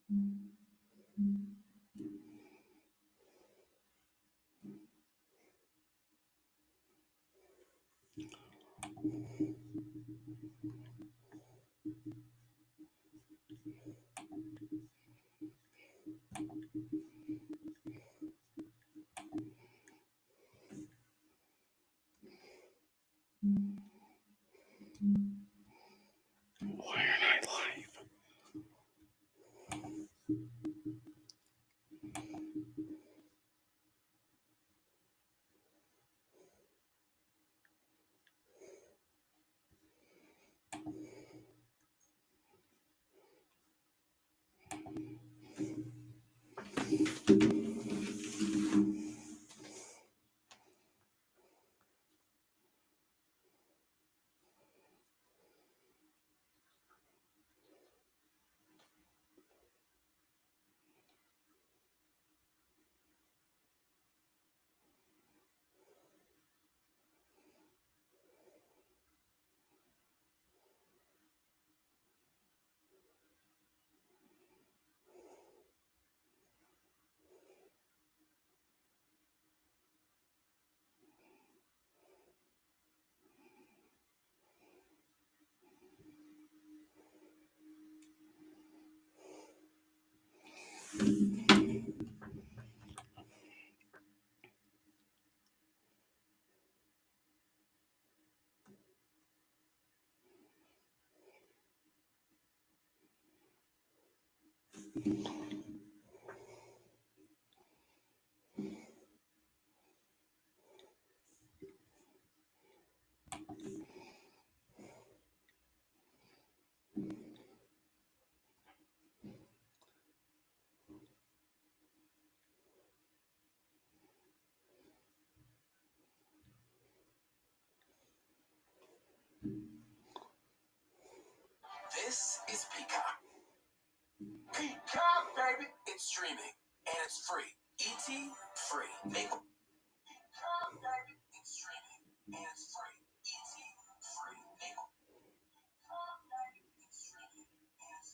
Why aren't I live? This is Peacock. Peacock, baby. It's streaming and it's free. ET free. Peacock, baby. It's streaming and it's free. ET free. Peacock, baby. It's streaming and it's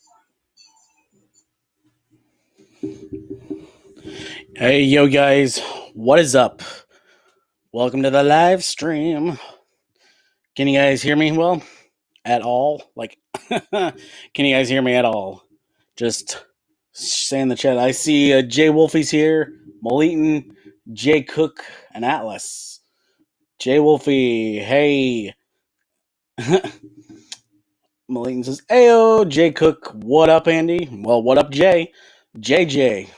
free. Hey, yo, guys. What is up? Welcome to the live stream. Can you guys hear me well? At all? Like, can you guys hear me at all? Just say in the chat. I see Jay Wolfie's here, Moleton, Jay Cook, and Atlas. Jay Wolfie, hey. Moleton says, Ayo, Jay Cook, what up, Andy? Well, what up, Jay? JJ.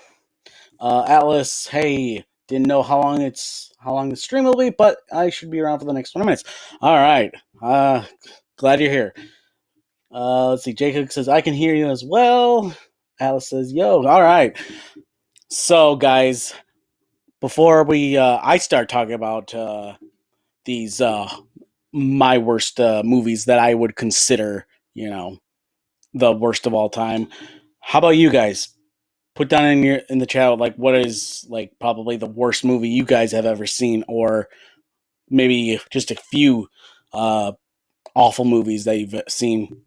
Atlas, hey, didn't know how long the stream will be, but I should be around for the next 20 minutes. All right. Glad you're here. Let's see. Jacob says, I can hear you as well. Atlas says, yo, all right. So, guys, before I start talking about these my worst movies that I would consider, the worst of all time, how about you guys? Put down in the chat like what is like probably the worst movie you guys have ever seen, or maybe just a few awful movies that you've seen.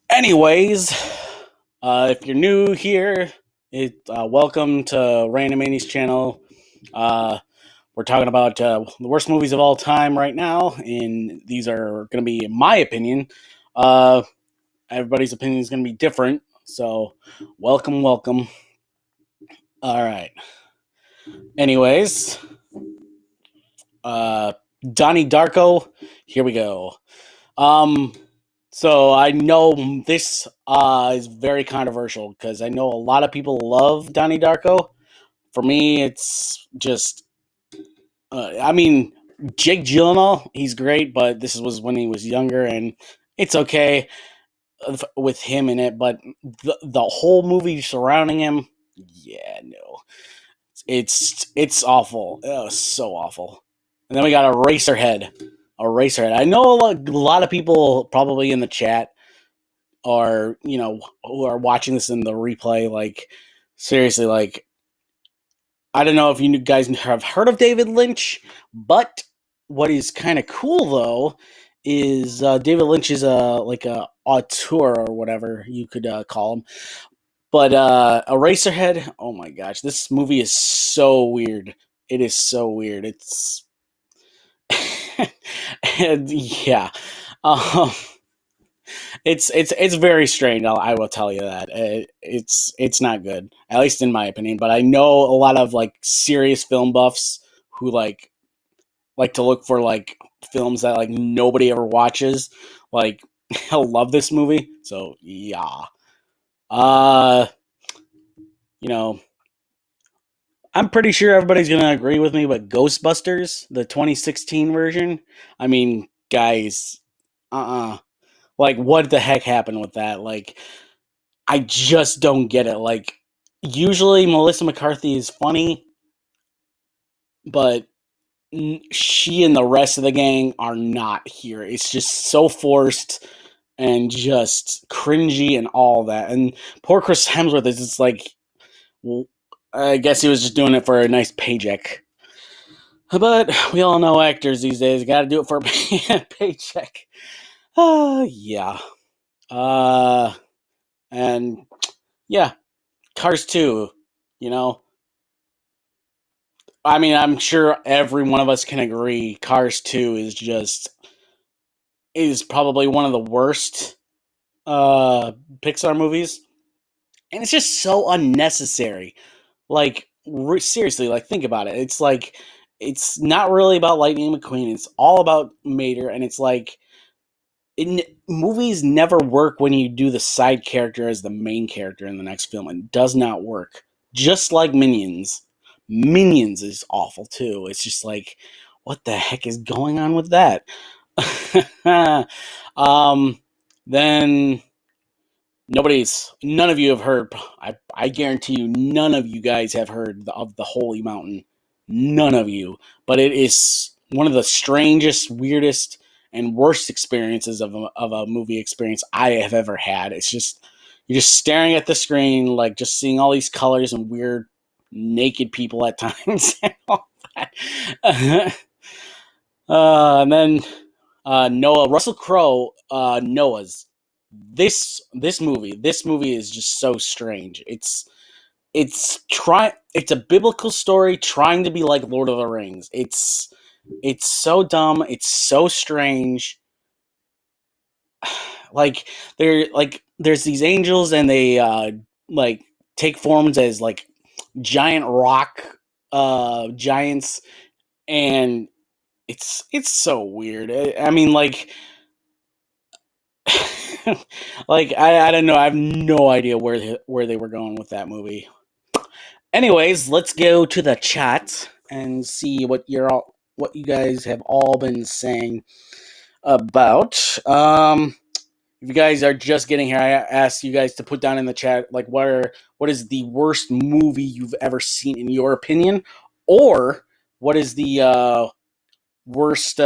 Anyways, if you're new here, welcome to Random Andy's channel. We're talking about the worst movies of all time right now, and these are going to be, in my opinion. Everybody's opinion is going to be different, so welcome. All right. Anyways, Donnie Darko, here we go. So I know this is very controversial because I know a lot of people love Donnie Darko. For me, it's just, Jake Gyllenhaal, he's great, but this was when he was younger, and it's okay with him in it, but the whole movie surrounding him, yeah, no. It's awful. It was so awful. And then we got Eraserhead. I know a lot of people probably in the chat are, who are watching this in the replay, like, seriously, like, I don't know if you guys have heard of David Lynch, but what is kind of cool, though, is David Lynch is like a auteur or whatever you could call him. But Eraserhead, oh my gosh, this movie is so weird. It is so weird. It's and yeah, um, it's very strange. I will tell you that it's not good, at least in my opinion. But I know a lot of like serious film buffs who like to look for like films that like nobody ever watches. Like, he'll love this movie. So yeah, uh, you know, I'm pretty sure everybody's gonna agree with me. But Ghostbusters, the 2016 version, I mean, guys, like what the heck happened with that? Like, I just don't get it. Like, usually Melissa McCarthy is funny, but she and the rest of the gang are not here. It's just so forced and just cringy and all that. And poor Chris Hemsworth is just like, well, I guess he was just doing it for a nice paycheck. But we all know actors these days got to do it for a paycheck. Yeah. Uh, and yeah, Cars 2, you know, I mean, I'm sure every one of us can agree Cars 2 is probably one of the worst Pixar movies, and it's just so unnecessary. Like, seriously, like, think about it. It's like it's not really about Lightning McQueen. It's all about Mater, and it's like movies never work when you do the side character as the main character in the next film. It does not work. Just like Minions. Minions is awful too. It's just like, what the heck is going on with that? um, then none of you have heard. I guarantee you, none of you guys have heard of the Holy Mountain. None of you. But it is one of the strangest, weirdest, and worst experiences of a movie experience I have ever had. It's just, you're just staring at the screen, like just seeing all these colors and weird naked people at times and all that. And then Noah Russell Crowe, Noah's this movie is just so strange. It's a biblical story trying to be like Lord of the Rings. It's so dumb. It's so strange. Like, there's these angels, and they like take forms as like giant rock giants, and it's so weird. I mean, like, like, I don't know. I have no idea where they were going with that movie. Anyways, let's go to the chat and see what you guys have all been saying about. If you guys are just getting here, I asked you guys to put down in the chat, like, what is the worst movie you've ever seen in your opinion, or what is the worst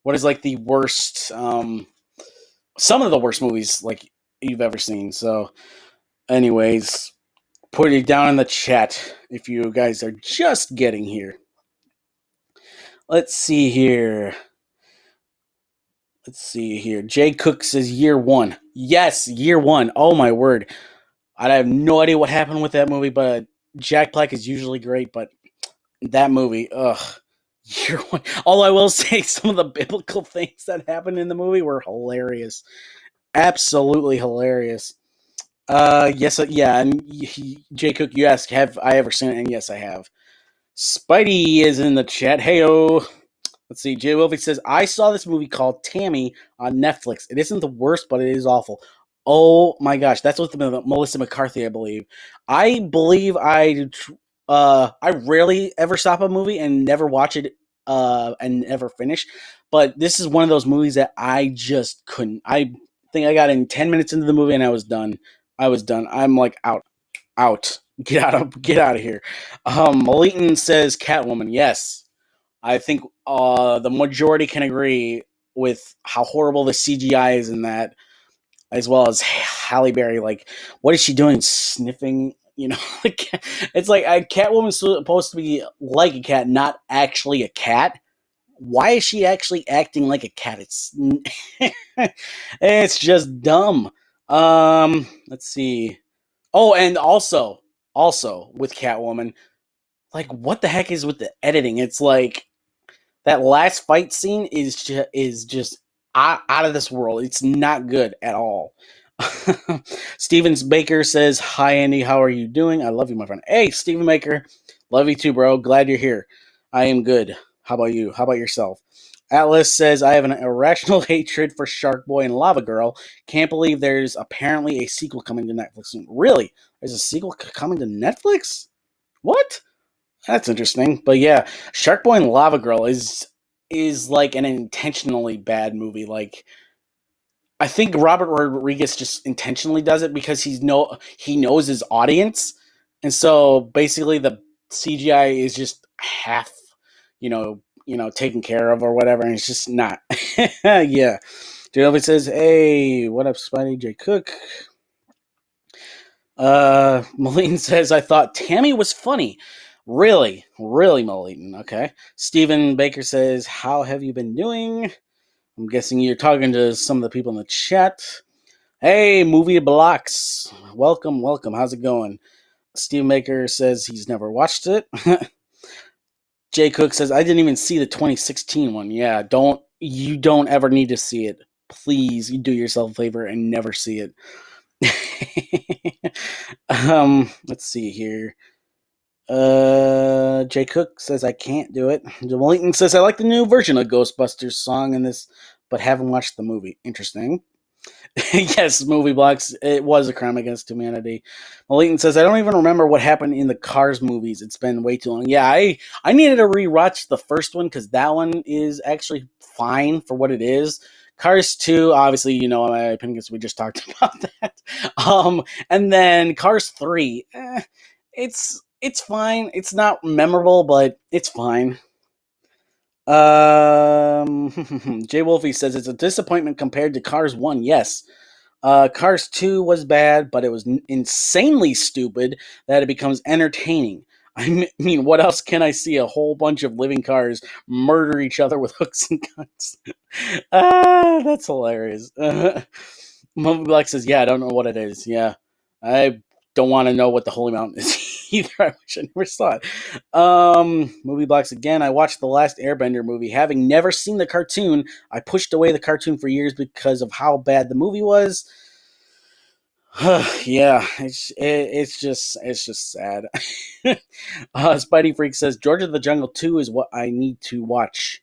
what is like the worst some of the worst movies like you've ever seen. So anyways, put it down in the chat if you guys are just getting here. Let's see here. Jay Cook says year one. Yes, year one. Oh my word. I have no idea what happened with that movie, but Jack Black is usually great, but that movie, ugh. Year one. All I will say, some of the biblical things that happened in the movie were hilarious. Absolutely hilarious. Yes, yeah, and Jay Cook, you asked, have I ever seen it? And yes, I have. Spidey is in the chat. Heyo. Let's see. Jay Wolfie says, I saw this movie called Tammy on Netflix. It isn't the worst, but it is awful. Oh my gosh, that's with Melissa McCarthy, I believe. I rarely ever stop a movie and never watch it and never finish. But this is one of those movies that I just couldn't. I think I got in 10 minutes into the movie and I was done. I'm like, out. Get out of here. Malitan says Catwoman. Yes. I think the majority can agree with how horrible the CGI is in that, as well as Halle Berry. Like, what is she doing? Sniffing? You know, it's like a Catwoman's supposed to be like a cat, not actually a cat. Why is she actually acting like a cat? It's just dumb. Let's see. Oh, and also with Catwoman, like what the heck is with the editing? It's like that last fight scene is just out of this world. It's not good at all. Stevens Baker says, "Hi Andy, how are you doing? I love you, my friend." Hey, Steven Baker, love you too, bro. Glad you're here. I am good. How about you? How about yourself? Atlas says, "I have an irrational hatred for Shark Boy and Lava Girl. Can't believe there's apparently a sequel coming to Netflix soon. Really? There's a sequel coming to Netflix? What? That's interesting. But yeah, Shark Boy and Lava Girl is like an intentionally bad movie. Like I think Robert Rodriguez just intentionally does it because he knows his audience, and so basically the CGI is just half, taken care of or whatever, and it's just not. Yeah. Dude says, "Hey, what up, Spidey J Cook?" Moline says, "I thought Tammy was funny." Really, really, Moline. Okay. Stephen Baker says, "How have you been doing?" I'm guessing you're talking to some of the people in the chat. Hey, Movie Blocks. Welcome, welcome. How's it going? Steve Baker says he's never watched it. Jay Cook says, "I didn't even see the 2016 one." Yeah, you don't ever need to see it. Please, you do yourself a favor and never see it. Let's see here. Jay Cook says I can't do it. Wellington says I like the new version of Ghostbusters song in this, but haven't watched the movie. Interesting. Yes, movie blocks. It was a crime against humanity. Malitan says, "I don't even remember what happened in the Cars movies. It's been way too long." Yeah, I needed to rewatch the first one because that one is actually fine for what it is. Cars 2, obviously, my opinion because we just talked about that. And then Cars 3, it's fine. It's not memorable, but it's fine. Jay Wolfie says it's a disappointment compared to Cars 1. Yes. Cars 2 was bad, but it was insanely stupid that it becomes entertaining. I mean, what else can I see? A whole bunch of living cars murder each other with hooks and guns. That's hilarious. Movie Black says, "Yeah, I don't know what it is." Yeah, I don't want to know what the Holy Mountain is either. I wish I never saw it. Movie Blocks again. I watched the last Airbender movie. Having never seen the cartoon, I pushed away the cartoon for years because of how bad the movie was. Yeah, it's just sad. Spidey Freak says George of the Jungle 2 is what I need to watch.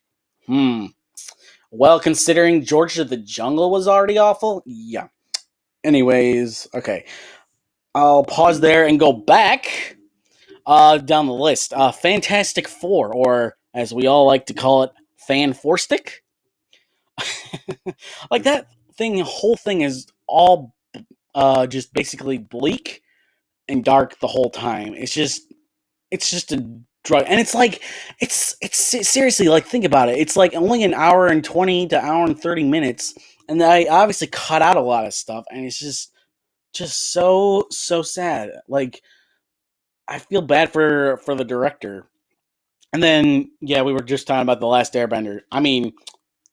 Well, considering George of the Jungle was already awful, yeah. Anyways, okay. I'll pause there and go back down the list. Fantastic Four, or as we all like to call it, Fan Four Stick. Like that whole thing is all just basically bleak and dark the whole time. It's just a drug, and it's like it's seriously, like, think about it. It's like only an hour and 20 to hour and 30 minutes, and I obviously cut out a lot of stuff, and it's just so sad. Like I feel bad for the director. And then yeah, we were just talking about the Last Airbender. I mean,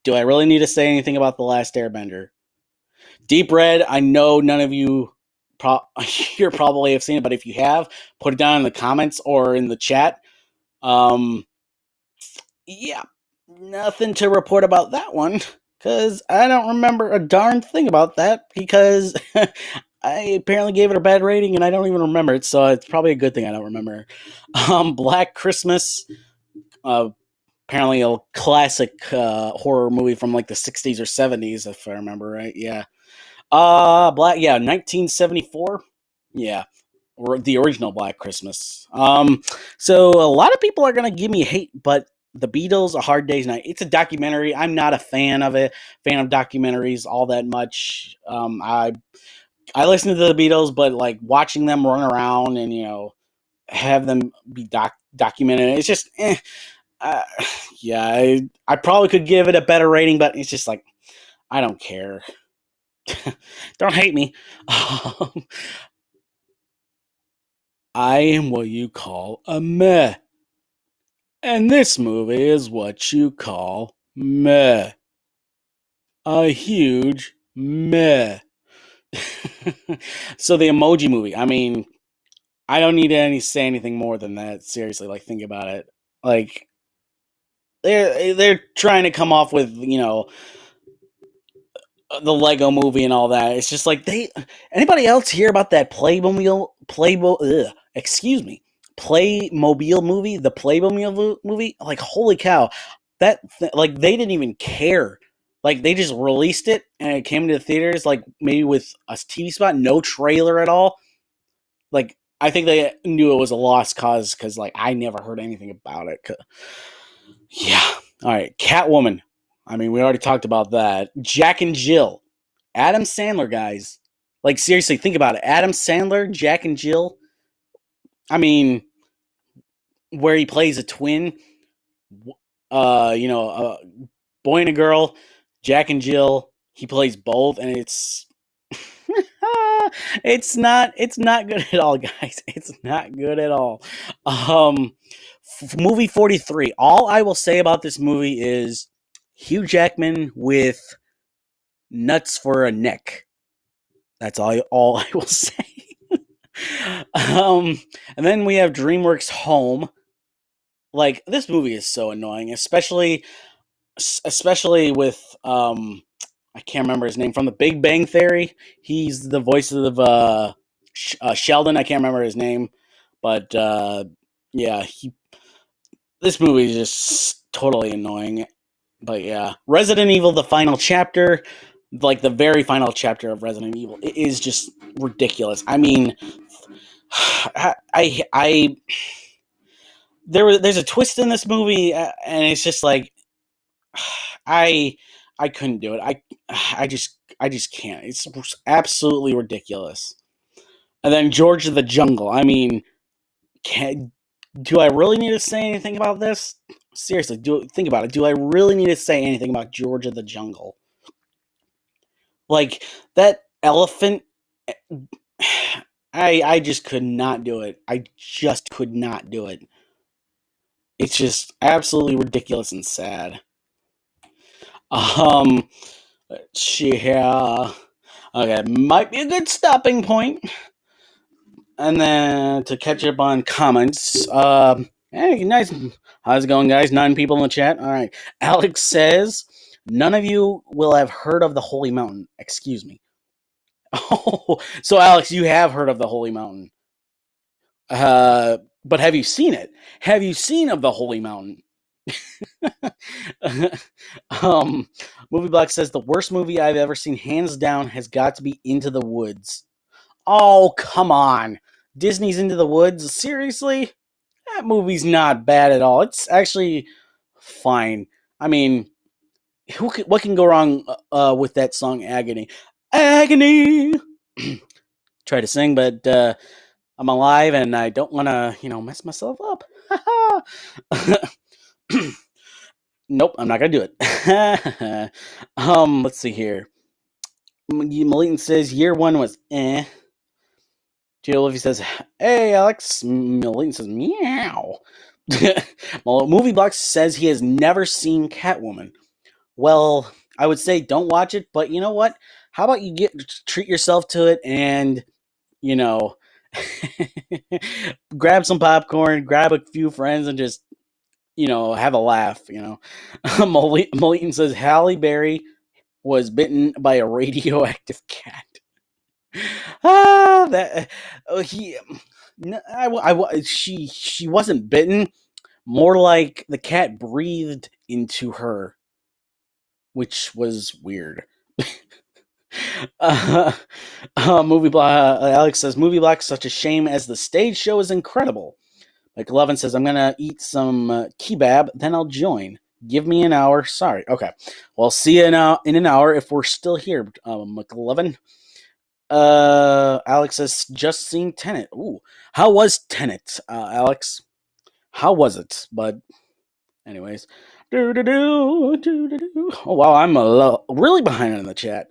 do I really need to say anything about the Last Airbender? Deep Red, I know none of you here probably have seen it, but if you have, put it down in the comments or in the chat. Um, yeah, nothing to report about that one because I don't remember a darn thing about that because I apparently gave it a bad rating and I don't even remember it, so it's probably a good thing I don't remember. Black Christmas, uh, apparently a classic horror movie from like the 60s or 70s, if I remember right. Yeah. 1974. Yeah, or the original Black Christmas. So a lot of people are gonna give me hate, but The Beatles, A Hard Day's Night. It's a documentary. I'm not a fan of it. Fan of documentaries all that much. I listen to the Beatles, but like watching them run around and have them be documented, it's just uh, yeah. I probably could give it a better rating, but it's just like I don't care. Don't hate me. I am what you call a meh. And this movie is what you call meh. A huge meh. So the Emoji Movie. I mean, I don't need to say anything more than that. Seriously, like think about it. Like they're trying to come off with the Lego Movie and all that. It's just like anybody else hear about that Playmobil movie, the Playmobil movie? Like holy cow, like they didn't even care. Like they just released it and it came to the theaters like maybe with a TV spot, no trailer at all. Like I think they knew it was a lost cause because like I never heard anything about it. Yeah. All right. Catwoman. I mean, we already talked about that. Jack and Jill. Adam Sandler, guys. Like, seriously, think about it. Adam Sandler, Jack and Jill. I mean, where he plays a twin. A boy and a girl. Jack and Jill. He plays both, and it's it's not good at all, guys. It's not good at all. Movie 43. All I will say about this movie is Hugh Jackman with nuts for a neck. That's all I will say. And then we have DreamWorks Home. Like this movie is so annoying, especially with I can't remember his name from The Big Bang Theory. He's the voice of Sheldon. I can't remember his name, but yeah, this movie is just totally annoying. But yeah, Resident Evil: The Final Chapter, like the very final chapter of Resident Evil, it is just ridiculous. I mean, there's a twist in this movie, and it's just like I couldn't do it. I just can't. It's absolutely ridiculous. And then George of the Jungle. I mean, do I really need to say anything about this? Seriously, think about it. Do I really need to say anything about George of the Jungle? Like that elephant, I just could not do it. I just could not do it. It's just absolutely ridiculous and sad. Yeah. Okay, might be a good stopping point. And then to catch up on comments, hey, nice. How's it going, guys? 9 people in the chat. All right. Alex says, none of you will have heard of the Holy Mountain. Excuse me. Oh, so Alex, you have heard of the Holy Mountain. But have you seen it? Have you seen of the Holy Mountain? Movie Block says the worst movie I've ever seen, hands down, has got to be Into the Woods. Oh, come on. Disney's Into the Woods? Seriously? That movie's not bad at all. It's actually fine. I mean, what can go wrong with that song, Agony? Agony! Try to sing, but I'm alive and I don't want to, mess myself up. Nope, I'm not going to do it. Let's see here. Malitan says year 1 was eh. Jay Olivia says, hey, Alex. Malitan says, meow. Movie Box says he has never seen Catwoman. Well, I would say don't watch it, but you know what? How about you treat yourself to it and, grab some popcorn, grab a few friends, and just, have a laugh, Malitan says Halle Berry was bitten by a radioactive cat. She wasn't bitten. More like the cat breathed into her, which was weird. Movie Block. Alex says Movie Block. Such a shame as the stage show is incredible. Like 11 says, I'm gonna eat some kebab, then I'll join. Give me an hour. Sorry. Okay. Well, see you now in an hour if we're still here, McLovin. Alex says, just seen Tenet. Ooh, how was Tenet, Alex? How was it? But, anyways. Oh, wow, I'm really behind in the chat.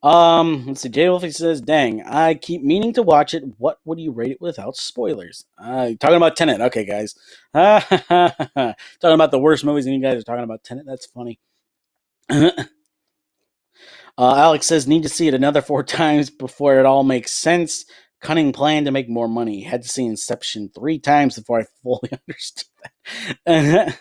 Let's see. Jay Wolfie says, dang, I keep meaning to watch it. What would you rate it without spoilers? Talking about Tenet. Okay, guys. Talking about the worst movies and you guys are talking about Tenet. That's funny. Alex says, need to see it another 4 times before it all makes sense. Cunning plan to make more money. Had to see Inception 3 times before I fully understood that.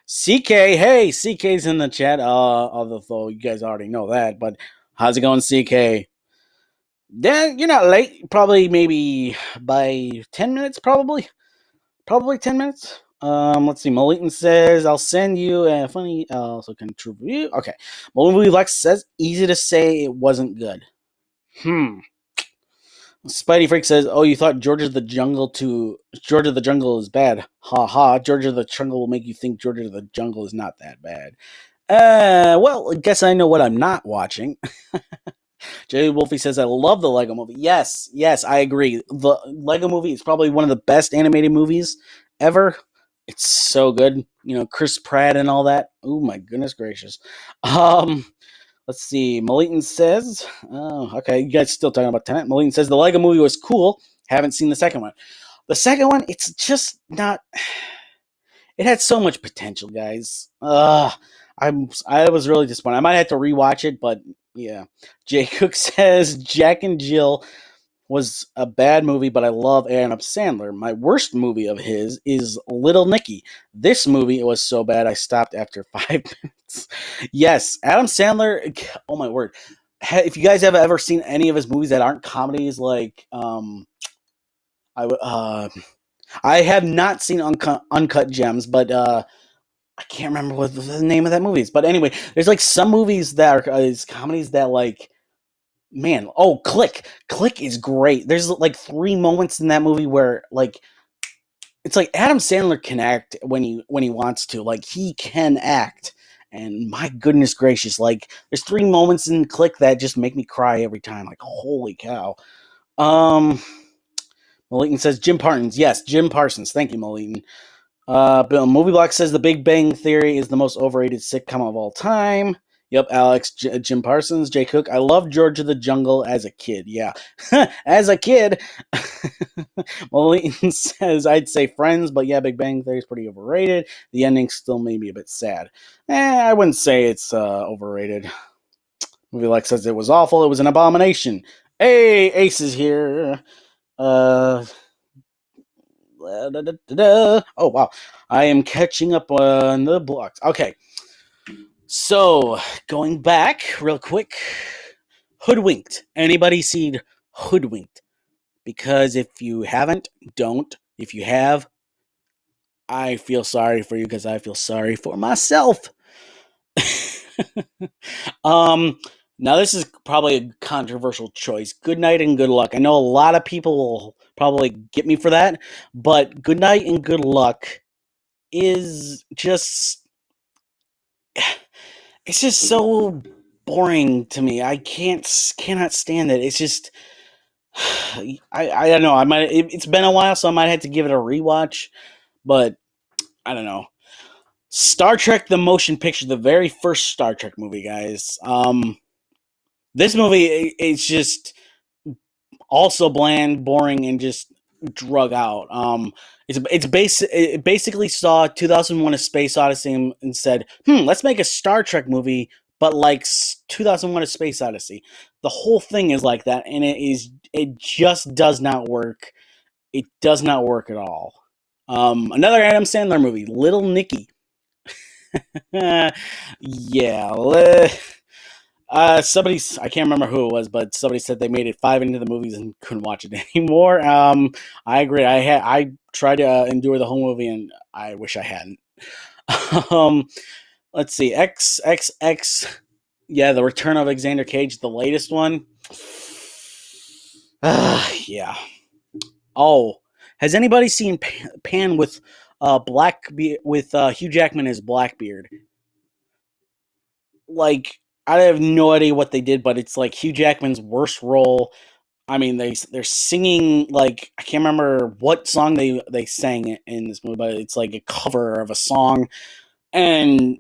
CK, hey, CK's in the chat. Although you guys already know that, but how's it going, CK? Yeah, you're not late. Probably maybe by 10 minutes, probably. Probably 10 minutes. Let's see. Malitan says, I'll send you a funny, also contribute. Okay. Movie Lex says, easy to say it wasn't good. Spidey Freak says, oh, you thought George of the Jungle is bad. Ha ha. George of the Jungle will make you think George of the Jungle is not that bad. Well, I guess I know what I'm not watching. Jay Wolfie says, I love the Lego movie. Yes, I agree. The Lego movie is probably one of the best animated movies ever. It's so good. You know, Chris Pratt and all that. Oh, my goodness gracious. Let's see. Malitan says, oh, okay, you guys still talking about Tenet. Malitan says, the Lego movie was cool. Haven't seen the second one. The second one, it's just not... It had so much potential, guys. I was really disappointed. I might have to rewatch it, but yeah. Jay Cook says Jack and Jill was a bad movie, but I love Adam Sandler. My worst movie of his is Little Nicky. This movie was so bad I stopped after 5 minutes. Yes, Adam Sandler. Oh my word! If you guys have ever seen any of his movies that aren't comedies, like I have not seen Uncut Gems, but I can't remember what the name of that movie is. But anyway, there's like some movies that are comedies that like, man, Click. Click is great. There's like 3 moments in that movie where like it's like Adam Sandler can act when he wants to. Like he can act. And my goodness gracious, like there's 3 moments in Click that just make me cry every time. Like holy cow. Malitan says Jim Parsons. Yes, Jim Parsons. Thank you, Malitan. Bill Movie Block says The Big Bang Theory is the most overrated sitcom of all time. Yep, Alex, Jim Parsons, Jay Cook. I loved George of the Jungle as a kid. Yeah, as a kid. Malitan says I'd say Friends, but yeah, Big Bang Theory is pretty overrated. The ending still made me a bit sad. I wouldn't say it's overrated. Movie Block says it was awful. It was an abomination. Hey, Ace is here. Oh wow, I am catching up on the blocks. Okay, so going back real quick, Hoodwinked. Anybody seen Hoodwinked? Because if you haven't, don't. If you have, I feel sorry for you because I feel sorry for myself. Now this is probably a controversial choice. Good night and good luck. I know a lot of people will probably get me for that, but good night and good luck is just, it's just so boring to me. I cannot stand it. It's just I don't know. It's been a while, so I might have to give it a rewatch, but I don't know. Star Trek the Motion Picture, the very first Star Trek movie, guys. This movie it's just also bland, boring, and just drug out. It basically saw 2001: A Space Odyssey and said, let's make a Star Trek movie, but like 2001: A Space Odyssey. The whole thing is like that, and it just does not work. It does not work at all. Another Adam Sandler movie, Little Nicky. Yeah. Somebody, I can't remember who it was, but somebody said they made it 5 into the movies and couldn't watch it anymore. I agree. I tried to endure the whole movie, and I wish I hadn't. Let's see, XXX. Yeah, The Return of Alexander Cage, the latest one. Yeah. Oh, has anybody seen Pan with Hugh Jackman as Blackbeard? Like, I have no idea what they did, but it's like Hugh Jackman's worst role. I mean, they're singing, like, I can't remember what song they sang in this movie, but it's like a cover of a song, and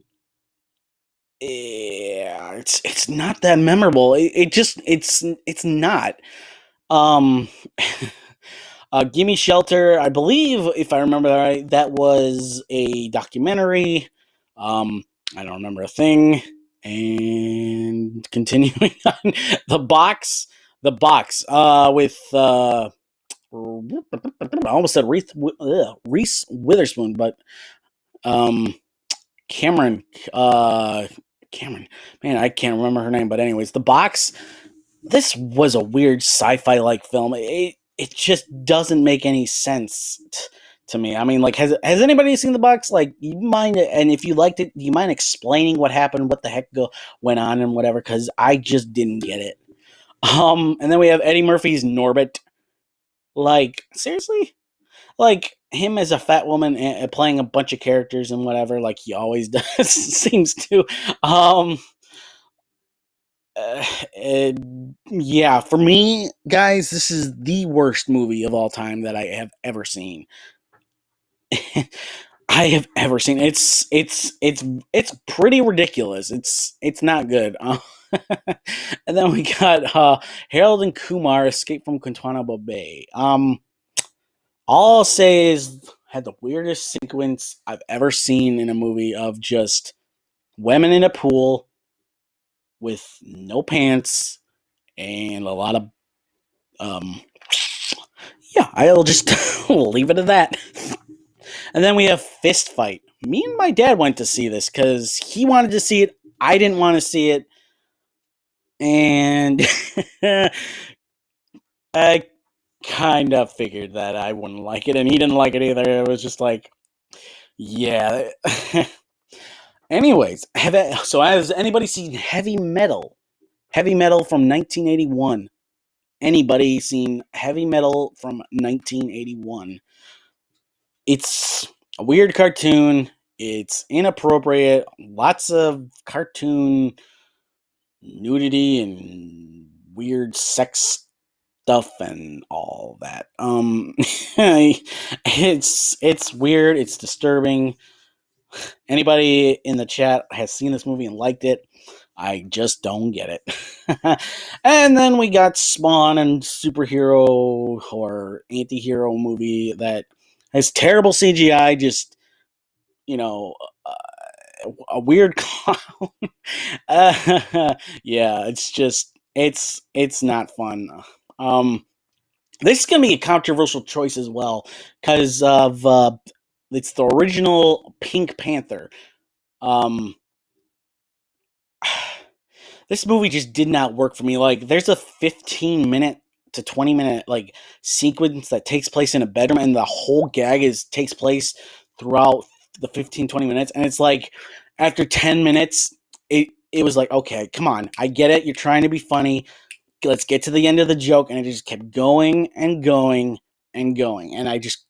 yeah, it's not that memorable. It's not. Um, Gimme Shelter, I believe, if I remember right, that was a documentary. I don't remember a thing. And continuing on, the box, with I almost said Reese Witherspoon, but um, Cameron, Cameron, man, I can't remember her name, but anyways, the box. This was a weird sci-fi like film. It just doesn't make any sense to me. I mean, like, has anybody seen the box? Like, you mind? And if you liked it, do you mind explaining what happened, what the heck went on, and whatever? Because I just didn't get it. And then we have Eddie Murphy's Norbit. Like, seriously? Like him as a fat woman playing a bunch of characters and whatever, like he always does, seems to. Um, yeah, for me, guys, this is the worst movie of all time that I have ever seen. I have ever seen. It's pretty ridiculous. It's not good. And then we got Harold and Kumar Escape from Guantanamo Bay. All I'll say is had the weirdest sequence I've ever seen in a movie of just women in a pool with no pants and a lot of yeah, I'll just leave it at that. And then we have Fist Fight. Me and my dad went to see this because he wanted to see it. I didn't want to see it. And I kind of figured that I wouldn't like it, and he didn't like it either. It was just like, yeah. Anyways, so has anybody seen Heavy Metal? Heavy Metal from 1981. Anybody seen Heavy Metal from 1981? It's a weird cartoon. It's inappropriate. Lots of cartoon nudity and weird sex stuff and all that. It's weird. It's disturbing. Anybody in the chat has seen this movie and liked it? I just don't get it. And then we got Spawn and superhero or anti-hero movie that has terrible CGI, just, you know, a weird clown. Yeah, it's not fun. Um, this is gonna be a controversial choice as well because of it's the original Pink Panther. Um, this movie just did not work for me. Like, there's a 15-minute to 20-minute like sequence that takes place in a bedroom, and the whole gag takes place throughout the 15-20 minutes, and it's like after 10 minutes, it was like, okay, come on, I get it, you're trying to be funny, let's get to the end of the joke, and it just kept going and going and going, and I just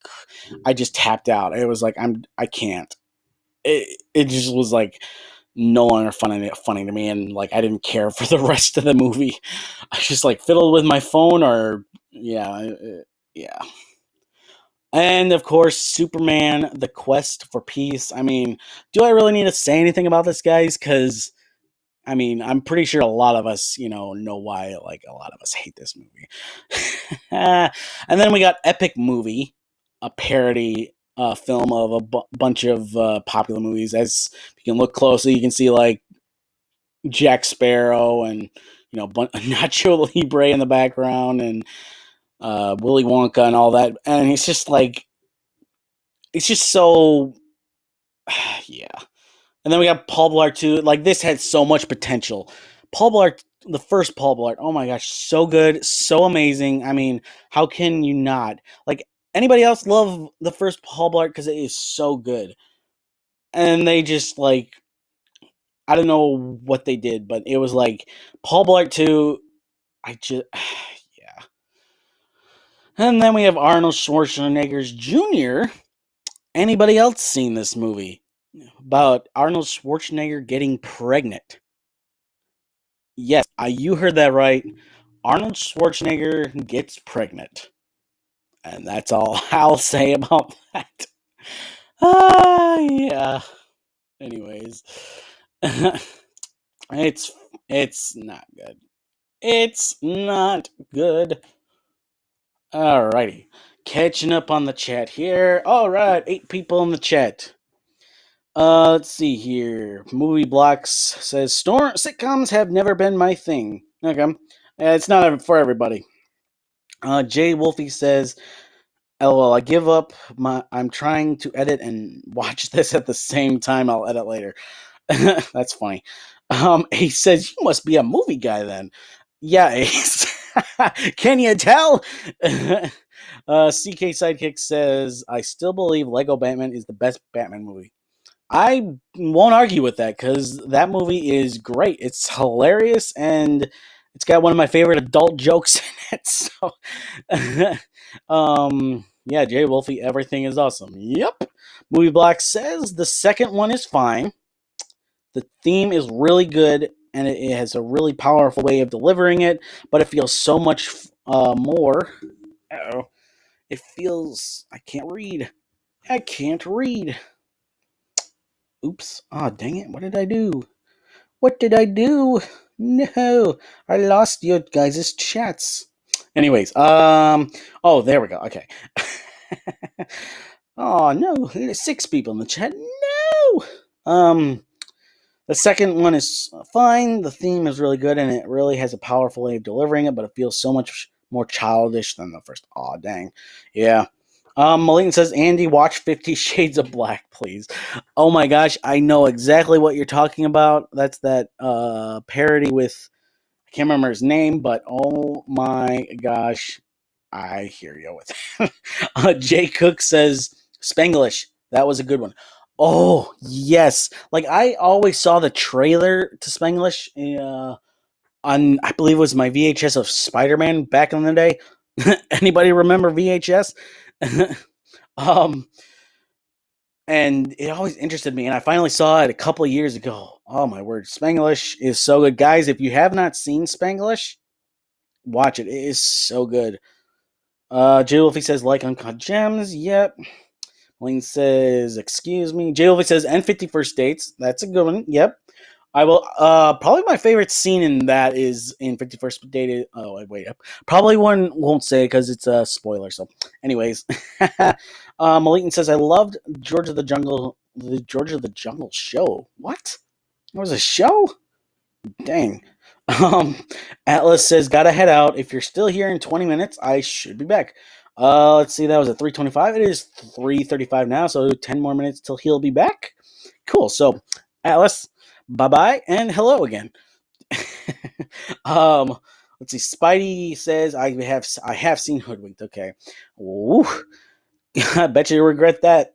tapped out. It was like, I can't. It just was like no longer funny to me, and like I didn't care for the rest of the movie. I just like fiddled with my phone, or yeah. And of course, Superman: The Quest for Peace. I mean, do I really need to say anything about this, guys? Because I mean, I'm pretty sure a lot of us, know why. Like, a lot of us hate this movie. And then we got Epic Movie, a parody film of a bunch of popular movies. As you can look closely, you can see like Jack Sparrow and Nacho Libre in the background, and Willy Wonka and all that. And it's just so yeah. And then we got Paul Blart 2. Like, this had so much potential. Paul Blart, the first Paul Blart, oh my gosh, so good, so amazing. I mean, how can you not? Like, anybody else love the first Paul Blart? Because it is so good. And they just, like, I don't know what they did, but it was like Paul Blart 2, I just, yeah. And then we have Arnold Schwarzenegger's Jr. Anybody else seen this movie? About Arnold Schwarzenegger getting pregnant. Yes, you heard that right. Arnold Schwarzenegger gets pregnant. And that's all I'll say about that. Yeah. Anyways. it's it's not good. It's not good. Alrighty. Catching up on the chat here. Alright, 8 people in the chat. Let's see here. Movie Blocks says sitcoms have never been my thing. Okay, it's not for everybody. Jay Wolfie says, "LOL, I give up. I'm trying to edit and watch this at the same time. I'll edit later." That's funny. He says, "You must be a movie guy then." Yeah, Ace. Can you tell? CK Sidekick says, "I still believe Lego Batman is the best Batman movie." I won't argue with that because that movie is great. It's hilarious and it's got one of my favorite adult jokes in it. So, yeah, Jay Wolfie, everything is awesome. Yep. Movie Block says the second one is fine. The theme is really good and it has a really powerful way of delivering it, but it feels so much more. Uh-oh. It feels. I can't read. I can't read. Oops. Ah, dang it. What did I do? What did I do? No. I lost you guys' chats. Anyways, oh, there we go. Okay. Oh, no. There's 6 people in the chat. No. The second one is fine. The theme is really good, and it really has a powerful way of delivering it, but it feels so much more childish than the first. Aw, dang. Yeah. Malian says, Andy, watch 50 Shades of Black, please. Oh my gosh, I know exactly what you're talking about. That's that parody with, I can't remember his name, but oh my gosh, I hear you with Jay Cook says, Spanglish. That was a good one. Oh, yes. Like, I always saw the trailer to Spanglish on, I believe it was my VHS of Spider-Man back in the day. Anybody remember VHS? um, and it always interested me, and I finally saw it a couple of years ago. Oh, my word. Spanglish is so good. Guys, if you have not seen Spanglish, watch it. It is so good. Jay Wolfie says, like Uncut Gems. Yep. Lane says, excuse me. Jay Wolfie says, and 51st Dates. That's a good one. Yep. I will. Probably my favorite scene in that is in 51st Date. Oh, wait up. Probably one won't say because it's a spoiler. So, anyways, Malitan says, I loved George of the Jungle. The George of the Jungle show. What? There was a show? Dang. Um, Atlas says, gotta head out. If you're still here in 20 minutes, I should be back. Let's see, that was at 3:25. It is 3:35 now, so 10 more minutes till he'll be back. Cool. So, Atlas, bye-bye, and hello again. um, let's see. Spidey says, I have seen Hoodwinked. Okay. Ooh, I bet you regret that.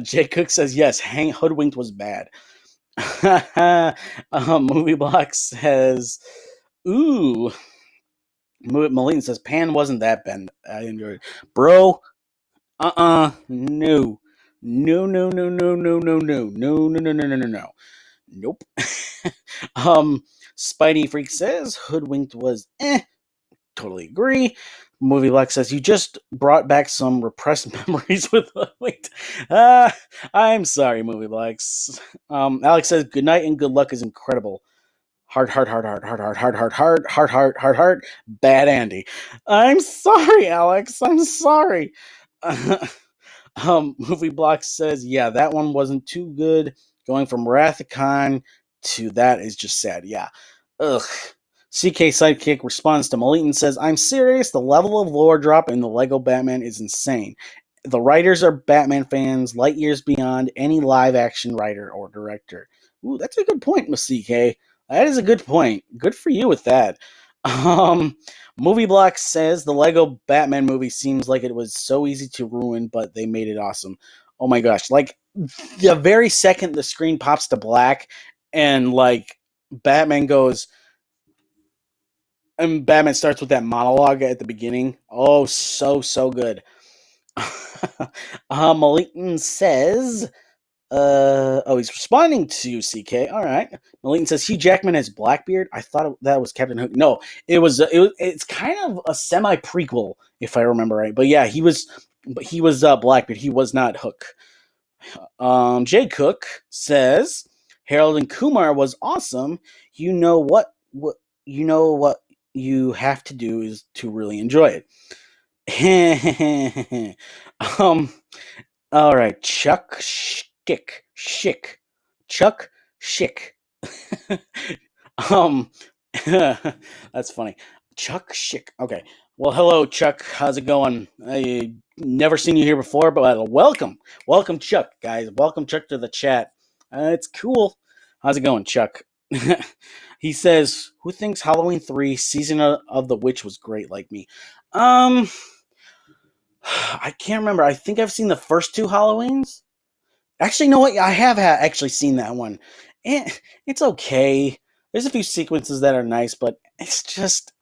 Jay Cook says, yes, Hoodwinked was bad. Movie Block says, ooh. Malene says, Pan wasn't that bad. I enjoyed it. Bro, no. No, no, no, no, no, no, no, no, no, no, no, no, no, no. Nope. Spidey Freak says, Hoodwinked was Totally agree. Movie Black says, you just brought back some repressed memories with Hoodwinked. I'm sorry, Movie Blacks. Alex says, good night and good luck is incredible. Heart, heart, heart, heart, heart, heart, heart, heart, heart, heart, heart, heart, heart. Bad Andy. I'm sorry, Alex. I'm sorry. Movie Block says, yeah, that one wasn't too good. Going from Wrath of Khan to that is just sad. Yeah. Ugh. CK Sidekick responds to Malitan says, I'm serious. The level of lore drop in the Lego Batman is insane. The writers are Batman fans, light years beyond any live action writer or director. Ooh, that's a good point, Miss CK. That is a good point. Good for you with that. Um, Movie Block says the Lego Batman movie seems like it was so easy to ruin, but they made it awesome. Oh my gosh. Like, the very second the screen pops to black and, like, Batman goes, and Batman starts with that monologue at the beginning. Oh, so good. Malitan says, he's responding to CK. All right. Malitan says Hugh Jackman as Blackbeard. I thought that was Captain Hook. No, it's kind of a semi prequel if I remember right. But yeah, he was Blackbeard. He was not Hook. Jay Cook says Harold and Kumar was awesome. You know what you have to do is to really enjoy it. All right, Chuck Schick. Chuck Schick. um, that's funny. Chuck Schick. Okay. Well, hello, Chuck. How's it going? I never seen you here before, but welcome. Welcome, Chuck, guys. Welcome, Chuck, to the chat. It's cool. How's it going, Chuck? He says, who thinks Halloween 3 Season of the Witch was great like me? Um, I can't remember. I think I've seen the first two Halloweens. Actually, you know what? I have actually seen that one. It's okay. There's a few sequences that are nice, but it's just,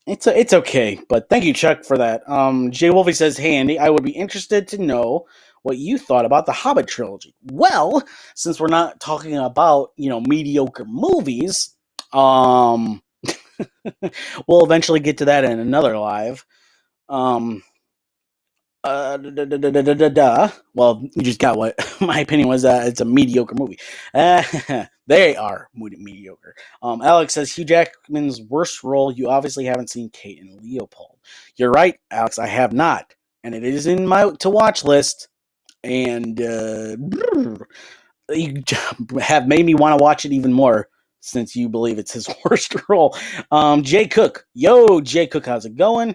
it's okay. But thank you, Chuck, for that. Jay Wolfie says, "Hey Andy, I would be interested to know what you thought about the Hobbit trilogy." Well, since we're not talking about mediocre movies, um, we'll eventually get to that in another live. Um, Well, you just got what my opinion was. It's a mediocre movie. They are mediocre. Alex says Hugh Jackman's worst role. You obviously haven't seen Kate and Leopold. You're right, Alex. I have not, and it is in my to watch list. And you have made me want to watch it even more since you believe it's his worst role. Jay Cook. Yo, Jay Cook, how's it going?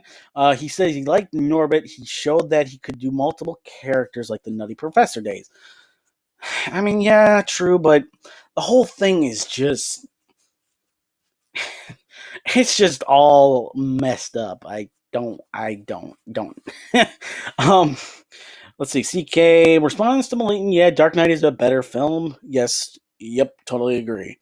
He says he liked Norbit. He showed that he could do multiple characters like the Nutty Professor days. I mean, yeah, true, but the whole thing is just... it's just all messed up. I don't. Let's see. CK responds to Malitan. Yeah, Dark Knight is a better film. Yes. Yep. Totally agree.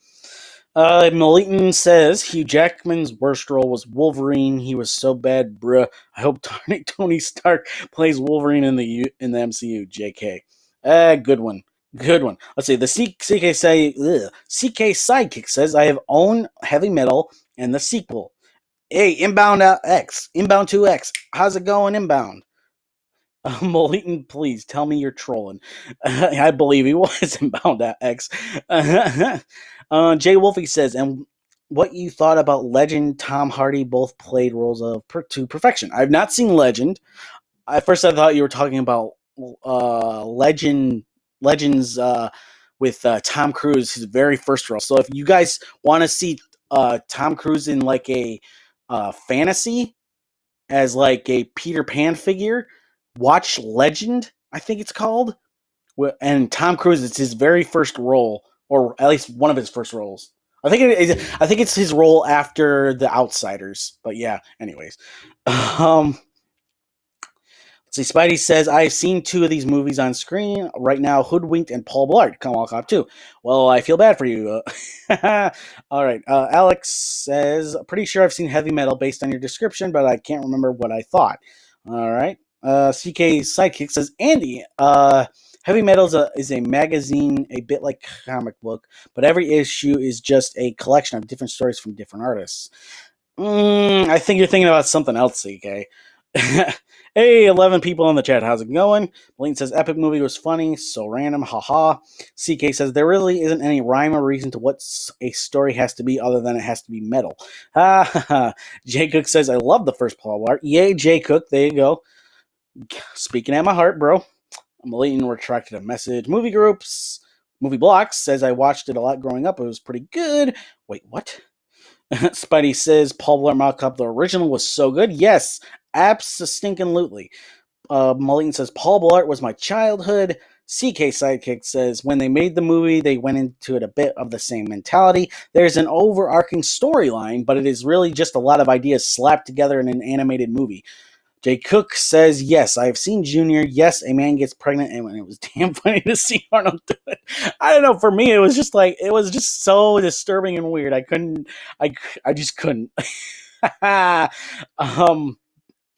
Malitan says Hugh Jackman's worst role was Wolverine. He was so bad, bruh. I hope Tony Stark plays Wolverine in the MCU. JK. Good one. Good one. Let's see. The CK Sidekick says I have owned Heavy Metal and the sequel. Hey, Inbound X, Inbound 2X. How's it going, Inbound? Malitan, please tell me you're trolling. I believe he was Inbound X. Jay Wolfie says, and what you thought about Legend, Tom Hardy both played roles to perfection. I've not seen Legend. At first, I thought you were talking about Legends with Tom Cruise, his very first role. So if you guys want to see Tom Cruise in like a fantasy as like a Peter Pan figure, watch Legend, I think it's called. And Tom Cruise, it's his very first role, or at least one of his first roles. I think it's his role after The Outsiders. But yeah, anyways. Let's see, Spidey says, I've seen two of these movies on screen right now, Hoodwinked and Paul Blart. Come on, Cop 2. Well, I feel bad for you. All right. Alex says, pretty sure I've seen Heavy Metal based on your description, but I can't remember what I thought. All right. CK Sidekick says, Andy, Heavy Metal is a magazine, a bit like comic book, but every issue is just a collection of different stories from different artists. I think you're thinking about something else, CK. Hey, 11 people in the chat. How's it going? Blaine says, epic movie was funny. So random. Haha. CK says, there really isn't any rhyme or reason to what a story has to be other than it has to be metal. Ha ha ha. Jay Cook says, I love the first Paul Blart. Yay, Jay Cook. There you go. Speaking at my heart, bro. Malitan retracted a message. Movie Blocks says, I watched it a lot growing up. It was pretty good. Wait, what? Spidey says, Paul Blart Mall Cop, the original was so good. Yes, abso-stinkin-lutely. Malitan says, Paul Blart was my childhood. CK Sidekick says, when they made the movie, they went into it a bit of the same mentality. There's an overarching storyline, but it is really just a lot of ideas slapped together in an animated movie. Jay Cook says, yes, I have seen Junior. Yes, a man gets pregnant, and it was damn funny to see Arnold do it. I don't know, for me, it was just so disturbing and weird. I just couldn't.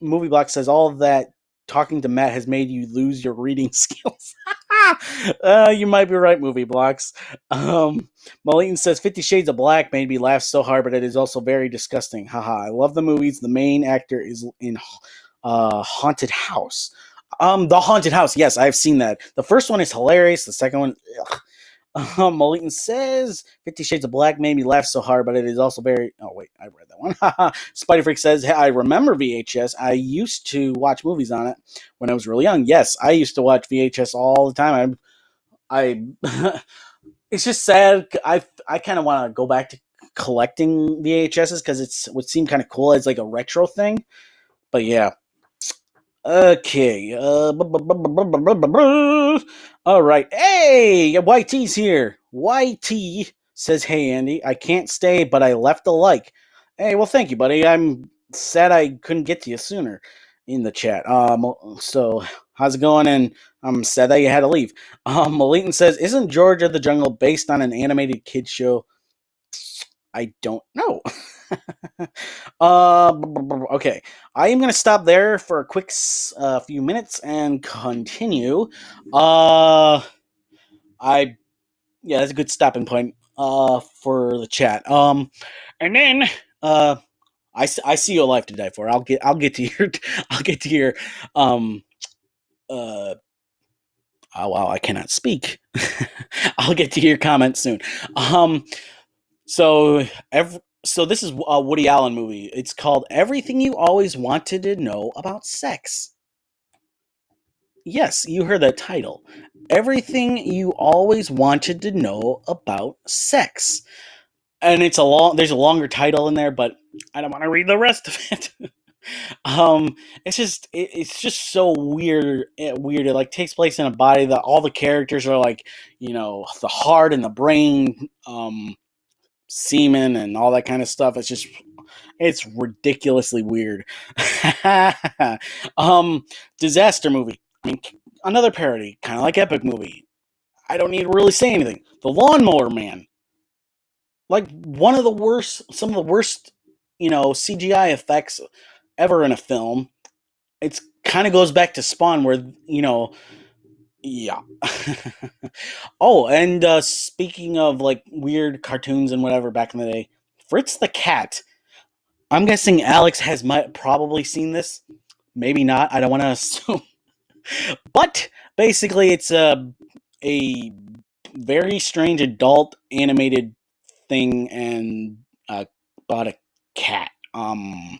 Movie Block says, all of that talking to Matt has made you lose your reading skills. You might be right, Movie Blocks. Malitan says 50 Shades of Black made me laugh so hard, but it is also very disgusting. Haha, I love the movies. The main actor is in Haunted House. The Haunted House, yes, I've seen that. The first one is hilarious. The second one, ugh. Malitan says 50 Shades of Black made me laugh so hard, but it is also very... Oh, wait, I read that one. Spidey Freak says, hey, I remember VHS. I used to watch movies on it when I was really young. Yes, I used to watch VHS all the time. I it's just sad. I kind of want to go back to collecting VHSs because it would seem kind of cool as like a retro thing. But yeah, okay. All right. Hey, YT's here. YT says, "Hey Andy, I can't stay, but I left a like." Hey, well, thank you, buddy. I'm sad I couldn't get to you sooner in the chat. So how's it going? And I'm sad that you had to leave. Malitan says, "Isn't George of the Jungle based on an animated kids show?" I don't know. Okay, I am gonna stop there for a quick few minutes and continue. I Yeah, that's a good stopping point. For the chat. And then I see you alive to die for. I'll get to your I'll get to your um uh. Oh wow, I cannot speak. I'll get to your comments soon. Um, So, so this is a Woody Allen movie. It's called Everything You Always Wanted to Know About Sex. Yes, you heard that title. Everything You Always Wanted to Know About Sex. And there's a longer title in there, but I don't want to read the rest of it. It's just so weird. Weird. It like takes place in a body that all the characters are like, the heart and the brain, semen and all that kind of stuff. It's ridiculously weird. Disaster movie. I mean, another parody, kind of like epic movie. I don't need to really say anything. The Lawnmower Man, like some of the worst, CGI effects ever in a film. It's kind of goes back to Spawn, where yeah. Oh, and speaking of like weird cartoons and whatever back in the day, Fritz the Cat. I'm guessing Alex has probably seen this. Maybe not. I don't want to assume. But basically, it's a very strange adult animated thing and about a cat. And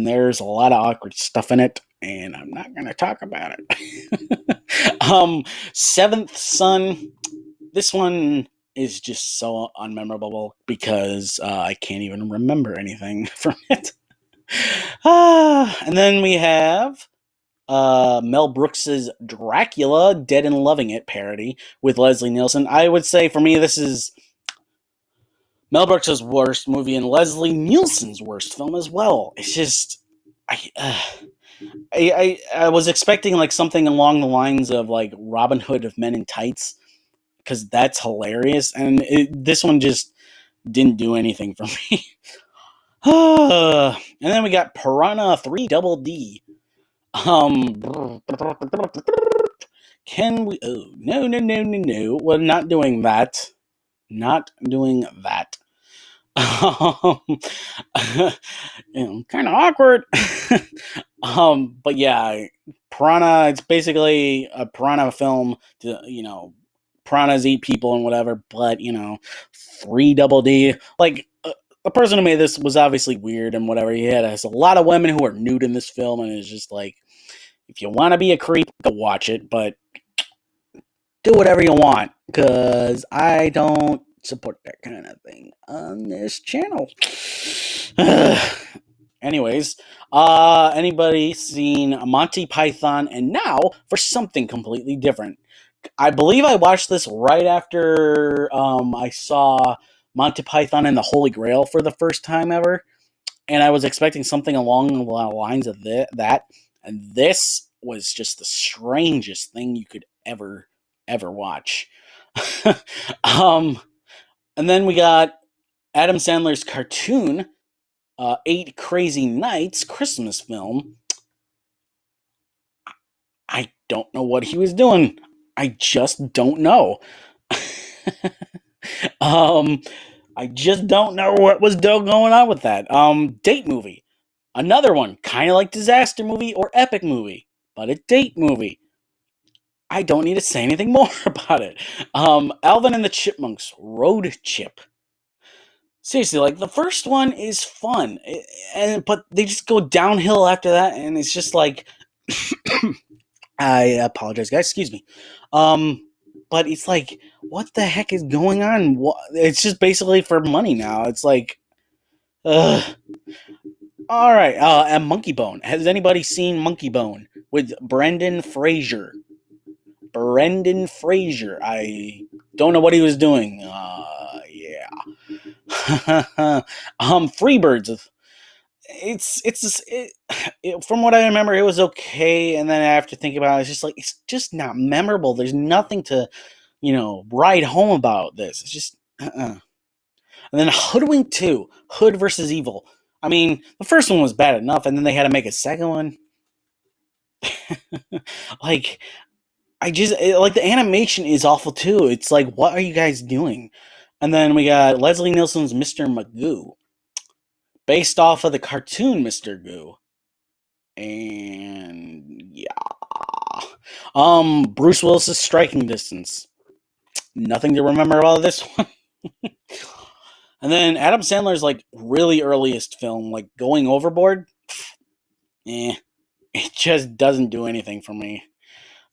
there's a lot of awkward stuff in it, and I'm not going to talk about it. Seventh Son. This one is just so unmemorable because I can't even remember anything from it. And then we have Mel Brooks's Dracula, Dead and Loving It parody with Leslie Nielsen. I would say for me, this is Mel Brooks's worst movie and Leslie Nielsen's worst film as well. It's just, I was expecting like something along the lines of like Robin Hood of Men in Tights, because that's hilarious, and this one just didn't do anything for me. And then we got Piranha 3 Double D. Can we? Oh, no. We're not doing that. Not doing that. Kind of awkward. But yeah, Piranha. It's basically a piranha film. Piranhas eat people and whatever. But 3 Double D. Like the person who made this was obviously weird and whatever. He has a lot of women who are nude in this film, and it's just like, if you want to be a creep, go watch it, but do whatever you want, because I don't support that kind of thing on this channel. Anyways, anybody seen Monty Python and Now for something completely different? I believe I watched this right after I saw Monty Python and the Holy Grail for the first time ever, and I was expecting something along the lines of that, and this was just the strangest thing you could ever watch. And then we got Adam Sandler's cartoon, 8 Crazy Nights Christmas film. I don't know what he was doing. I just don't know. I just don't know what was going on with that. Date movie. Another one, kind of like disaster movie or epic movie, but a date movie. I don't need to say anything more about it. Alvin and the Chipmunks, Road Chip. Seriously, like the first one is fun, but they just go downhill after that, and it's just like, I apologize, guys. Excuse me. but it's like, what the heck is going on? It's just basically for money now. It's like, ugh. All right, and Monkey Bone. Has anybody seen Monkey Bone with Brendan Fraser? Brendan Fraser. I don't know what he was doing. Yeah. Freebirds. From what I remember, it was okay, and then after thinking about it, it's just like, it's just not memorable. There's nothing to, write home about this. It's just, And then Hoodwink 2, Hood versus Evil. I mean, the first one was bad enough, and then they had to make a second one. Like, like the animation is awful too. It's like, what are you guys doing? And then we got Leslie Nielsen's Mr. Magoo, based off of the cartoon Mr. Goo. And yeah. Bruce Willis's Striking Distance. Nothing to remember about this one. And then Adam Sandler's like really earliest film, like Going Overboard. It just doesn't do anything for me.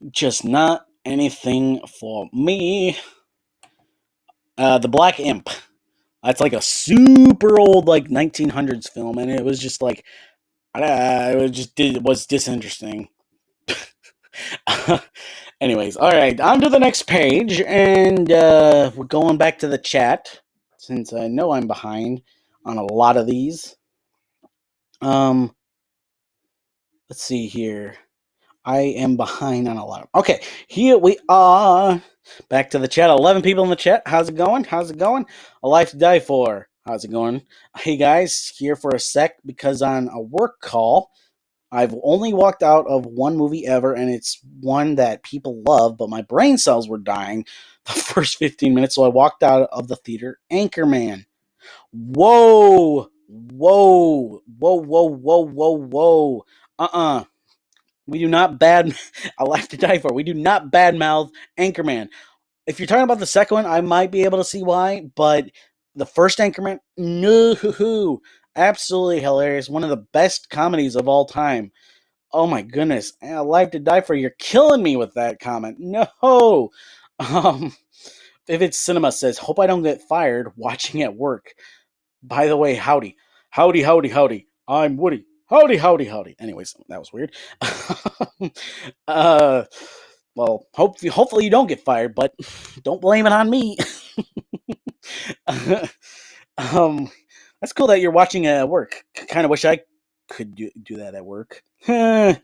Just not anything for me. The Black Imp. That's like a super old, like 1900s film, and it was just like, it was disinteresting. Anyways, all right, on to the next page, and we're going back to the chat since I know I'm behind on a lot of these. Let's see here. I am behind on a lot of. Okay, here we are. Back to the chat. 11 people in the chat. How's it going? How's it going? A Life to Die For. How's it going? Hey guys, here for a sec because on a work call, I've only walked out of one movie ever, and it's one that people love, but my brain cells were dying the first 15 minutes, so I walked out of the theater. Anchorman. Whoa! Whoa! Whoa! Whoa! Whoa! Whoa! Whoa! We do not bad. A Life to Die For. We do not badmouth Anchorman. If you're talking about the second one, I might be able to see why, but the first Anchorman, no, absolutely hilarious. One of the best comedies of all time. Oh my goodness, A Life to Die For. You're killing me with that comment. No. If it's Cinema says, hope I don't get fired watching at work. By the way, howdy. Howdy, howdy, howdy. I'm Woody. Howdy, howdy, howdy. Anyways, that was weird. Well, hopefully you don't get fired, but don't blame it on me. That's cool that you're watching at work. Kind of wish I could do that at work. CK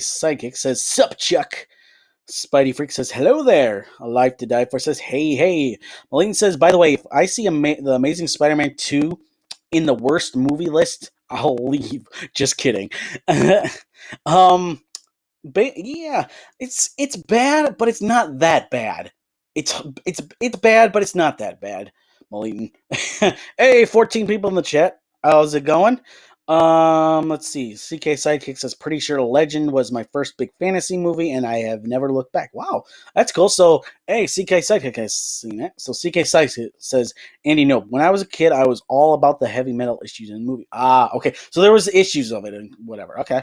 Psychic says, sup, Chuck. Spidey Freak says, hello there. A Life to Die For says, hey. Malene says, by the way, if I see the Amazing Spider-Man 2 in the worst movie list, I'll leave. Just kidding. Yeah, it's bad, but it's not that bad. It's bad, but it's not that bad. Malene. Hey, 14 people in the chat. How's it going? Let's see. CK Sidekick says, pretty sure Legend was my first big fantasy movie, and I have never looked back. Wow, that's cool. So, hey, CK Sidekick has seen it. So, CK Sidekick says, Andy, no, when I was a kid, I was all about the heavy metal issues in the movie. Ah, okay. So, there was issues of it and whatever. Okay.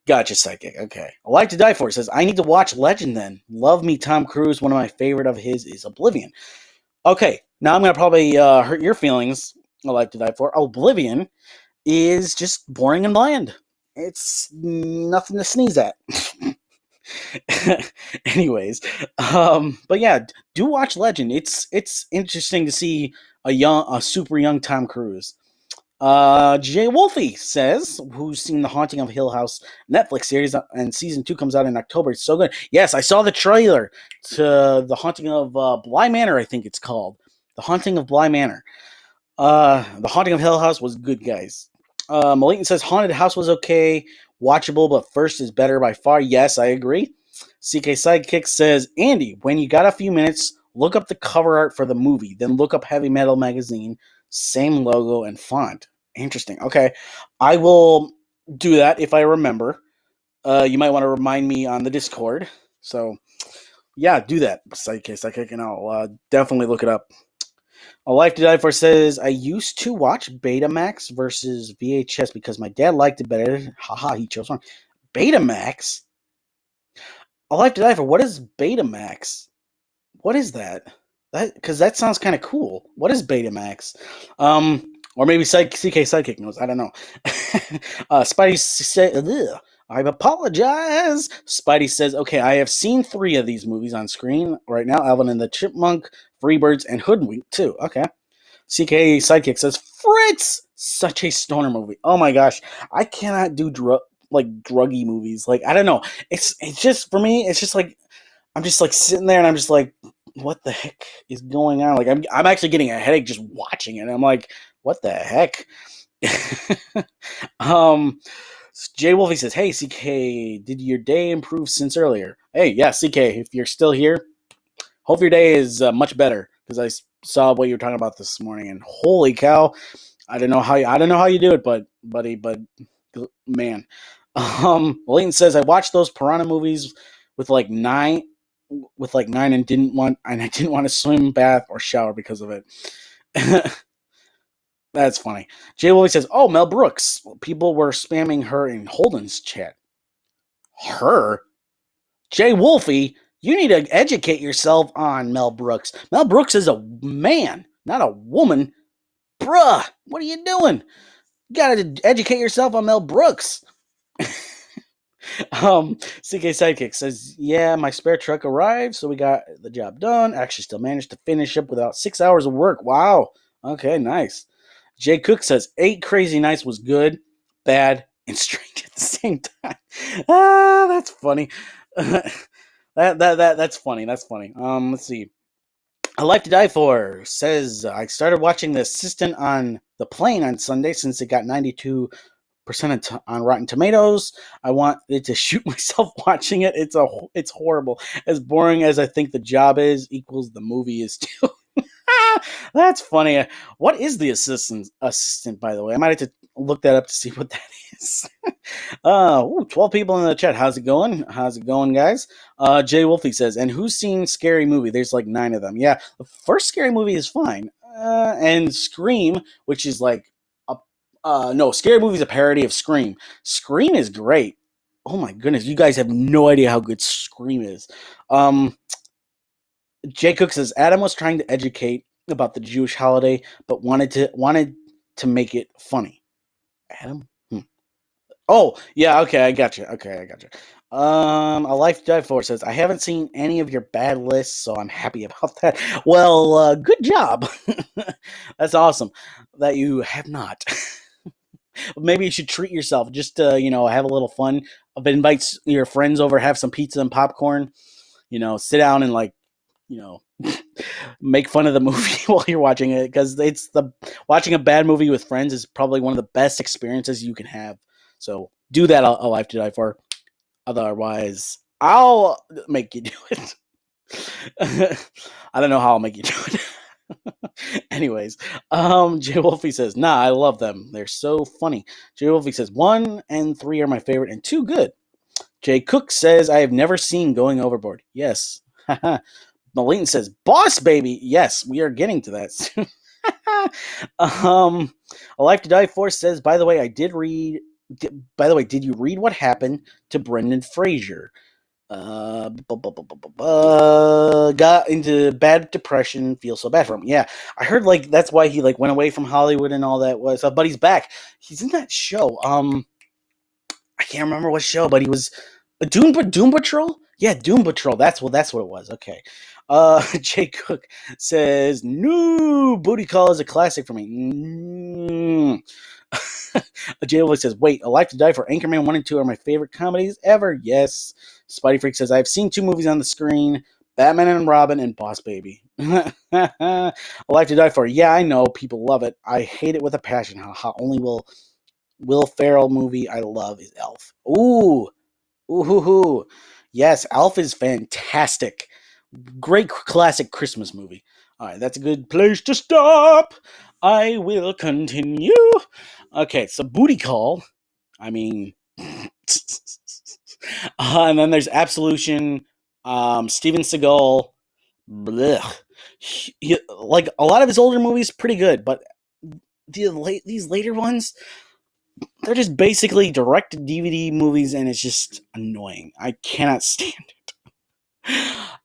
Gotcha, Psychic. Okay. A Life to Die For says, I need to watch Legend then. Love me, Tom Cruise. One of my favorite of his is Oblivion. Okay. Now, I'm going to probably hurt your feelings. A Life to Die For. Oblivion is just boring and bland. It's nothing to sneeze at. Anyways, but yeah, do watch Legend. It's interesting to see a super young Tom Cruise. Jay Wolfie says, who's seen The Haunting of Hill House Netflix series, and season 2 comes out in October. It's so good. Yes, I saw the trailer to The Haunting of Bly Manor, I think it's called. The Haunting of Bly Manor. The Haunting of Hill House was good, guys. Malitan says Haunted House was okay, watchable, but First is better by far. Yes, I agree. CK Sidekick says, Andy, when you got a few minutes, look up the cover art for the movie, then look up Heavy Metal Magazine, same logo and font. Interesting. Okay, I will do that if I remember. You might want to remind me on the Discord. So, yeah, do that, Sidekick, and I'll definitely look it up. A Life to Die For says, I used to watch Betamax versus VHS because my dad liked it better. Haha, he chose wrong. Betamax? A Life to Die For. What is Betamax? What is that? Because that sounds kind of cool. What is Betamax? Or maybe CK Sidekick knows. I don't know. Spidey said, I apologize. Spidey says, okay, I have seen 3 of these movies on screen right now. Alvin and the Chipmunk, Freebirds, and Hoodwink too. Okay. CK Sidekick says, Fritz! Such a stoner movie. Oh my gosh. I cannot do druggy movies. Like, I don't know. It's just, for me, it's just like, I'm just like sitting there and I'm just like, what the heck is going on? Like, I'm actually getting a headache just watching it. And I'm like, what the heck? um, Jay Wolfie says, hey, CK, did your day improve since earlier? Hey, yeah, CK, if you're still here, hope your day is much better because I saw what you were talking about this morning, and holy cow, I don't know how you do it, but buddy, but man, Layton says I watched those piranha movies with like 9, and I didn't want to swim, bath, or shower because of it. That's funny. Jay Wolfie says, "Oh, Mel Brooks. People were spamming her in Holden's chat. Her, Jay Wolfie. You need to educate yourself on Mel Brooks. Mel Brooks is a man, not a woman. Bruh, what are you doing? You gotta educate yourself on Mel Brooks." CK Sidekick says, yeah, my spare truck arrived, so we got the job done. Actually, still managed to finish up without 6 hours of work. Wow. Okay, nice. Jay Cook says, 8 Crazy Nights was good, bad, and strange at the same time. That's funny. That's funny. That's funny. Let's see. A Life to Die For says, I started watching The Assistant on the plane on Sunday since it got 92% on Rotten Tomatoes. I wanted to shoot myself watching it. It's horrible. As boring as I think the job is, equals the movie is too. That's funny. What is the assistant, by the way? I might have to look that up to see what that is. 12 people in the chat. How's it going? How's it going, guys? Jay Wolfie says, and who's seen Scary Movie? There's like 9 of them. Yeah, the first Scary Movie is fine. And Scream, which is like no, Scary Movie is a parody of Scream. Scream is great. Oh my goodness, you guys have no idea how good Scream is. Jay Cook says Adam was trying to educate about the Jewish holiday, but wanted to make it funny. Adam? Oh, yeah, okay, I got you. A Life to Die For says, I haven't seen any of your bad lists, so I'm happy about that. Well, good job. That's awesome that you have not. Maybe you should treat yourself. Just have a little fun. Invite your friends over, have some pizza and popcorn. Sit down and make fun of the movie while you're watching it, because watching a bad movie with friends is probably one of the best experiences you can have. So do that. A Life to Die For. Otherwise, I'll make you do it. I don't know how I'll make you do it. Anyways, Jay Wolfie says, nah, I love them. They're so funny. Jay Wolfie says, 1 and 3 are my favorite and 2 good. Jay Cook says, I have never seen Going Overboard. Yes. Malene says, boss baby. Yes, we are getting to that soon. A Life to Die For says, by the way, did you read what happened to Brendan Fraser? Got into bad depression, feel so bad for him. Yeah, I heard that's why he went away from Hollywood and all that was. But he's back. He's in that show. I can't remember what show, but he was Doom Patrol. Yeah, Doom Patrol. That's what it was. Okay. Jay Cook says, "New Booty Call is a classic for me." Jay Wolf says, "Wait, A Life to Die For, Anchorman 1 and 2 are my favorite comedies ever." Yes. Spidey Freak says, I've seen 2 movies on the screen, Batman and Robin and Boss Baby. A Life to Die For. Yeah, I know. People love it. I hate it with a passion. How only Will Ferrell movie I love is Elf. Ooh. Yes, Elf is fantastic. Great classic Christmas movie. All right, that's a good place to stop. I will continue. Okay, so Booty Call. I mean... and then there's Absolution, Steven Seagal. Blech. A lot of his older movies, pretty good, but these later ones, they're just basically direct-to-DVD movies, and it's just annoying. I cannot stand it.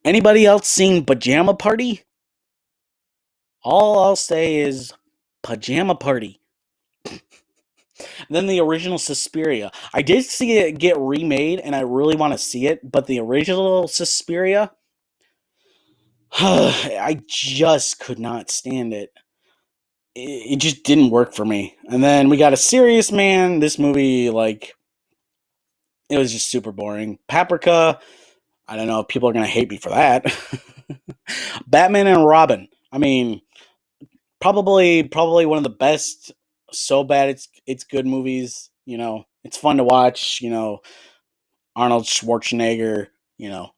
Anybody else seen Pajama Party? All I'll say is Pajama Party. Then the original Suspiria. I did see it get remade, and I really want to see it, but the original Suspiria, I just could not stand it. It just didn't work for me. And then we got A Serious Man. This movie, like, it was just super boring. Paprika, I don't know if people are going to hate me for that. Batman and Robin. I mean, probably one of the best so bad it's good movies. You know, it's fun to watch. You know, Arnold Schwarzenegger. You know,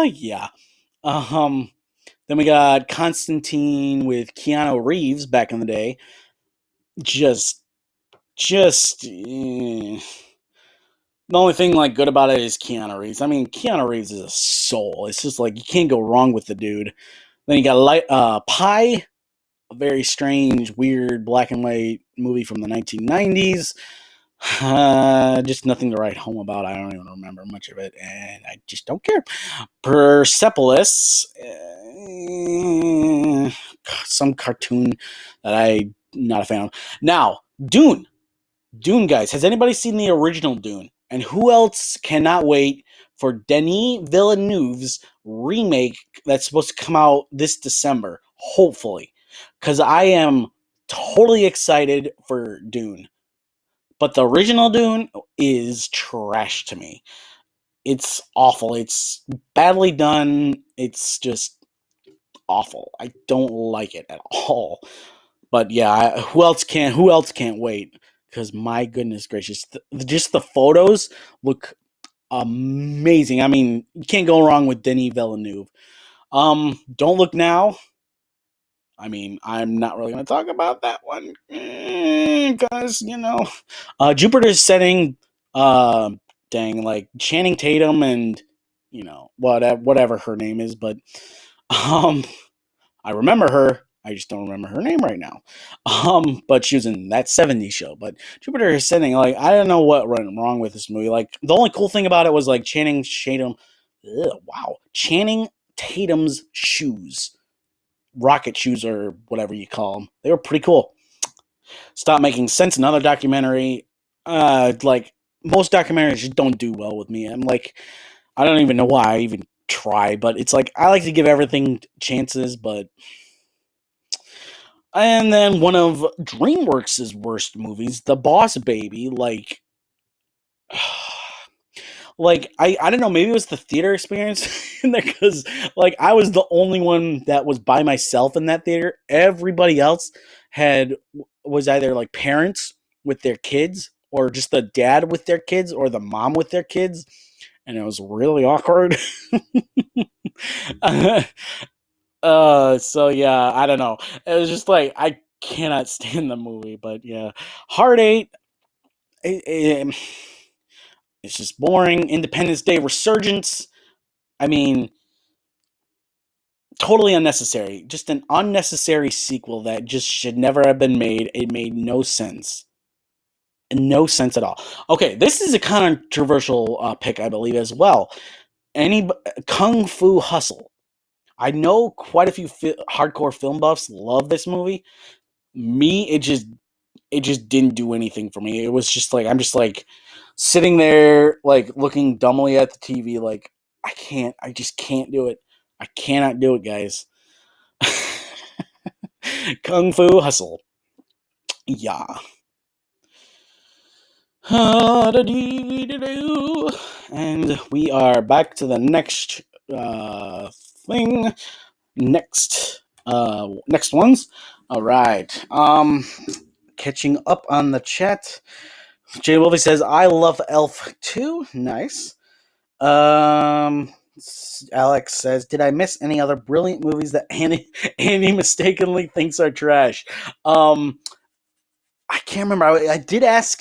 yeah. Um, then we got Constantine with Keanu Reeves back in the day. Just, the only thing like good about it is Keanu Reeves. I mean, Keanu Reeves is a soul. It's just like you can't go wrong with the dude. Then you got Pie, a very strange, weird black and white movie from the 1990s. Just nothing to write home about. I don't even remember much of it, and I just don't care. Persepolis, some cartoon that I'm not a fan of. Now, Dune. Dune, guys. Has anybody seen the original Dune? And who else cannot wait for Denis Villeneuve's remake that's supposed to come out this December? Hopefully. Because I am totally excited for Dune. But the original Dune is trash to me. It's awful. It's badly done. It's just awful. I don't like it at all. But yeah, who else can't wait? Because my goodness gracious, just the photos look amazing. I mean, you can't go wrong with Denis Villeneuve. Don't Look Now. I mean, I'm not really going to talk about that one because you know, Jupiter's Setting. Uh, like Channing Tatum and you know whatever her name is, but um, I remember her. I just don't remember her name right now. But she was in that 70s show. But Jupiter is Ascending, like, I don't know what went wrong with this movie. Like, the only cool thing about it was like Channing Tatum. Channing Tatum's shoes, rocket shoes or whatever you call them. They were pretty cool. Stop Making Sense, another documentary. Like most documentaries just don't do well with me. I'm like, I don't even know why I even try, but it's like I like to give everything chances, but and then one of DreamWorks' worst movies, The Boss Baby, like I don't know, maybe it was the theater experience in there because like I was the only one that was by myself in that theater. Everybody else was either like parents with their kids or just the dad with their kids or the mom with their kids, and it was really awkward. So yeah, I don't know. It was just like I cannot stand the movie, but yeah, Heart Eight. It's just boring. Independence Day Resurgence. I mean, totally unnecessary. Just an unnecessary sequel that just should never have been made. It made no sense. No sense at all. Okay, this is a controversial pick, I believe, as well. Kung Fu Hustle. I know quite a few hardcore film buffs love this movie. Me, it just didn't do anything for me. It was just like I'm just like sitting there like looking dumbly at the TV like I just can't do it. I cannot do it, guys. Kung Fu Hustle. Yeah. And we are back to the next thing. Next ones. All right. Catching up on the chat. Jay Wolfie says, I love Elf too. Nice. Alex says, did I miss any other brilliant movies that Andy mistakenly thinks are trash? I can't remember. I did ask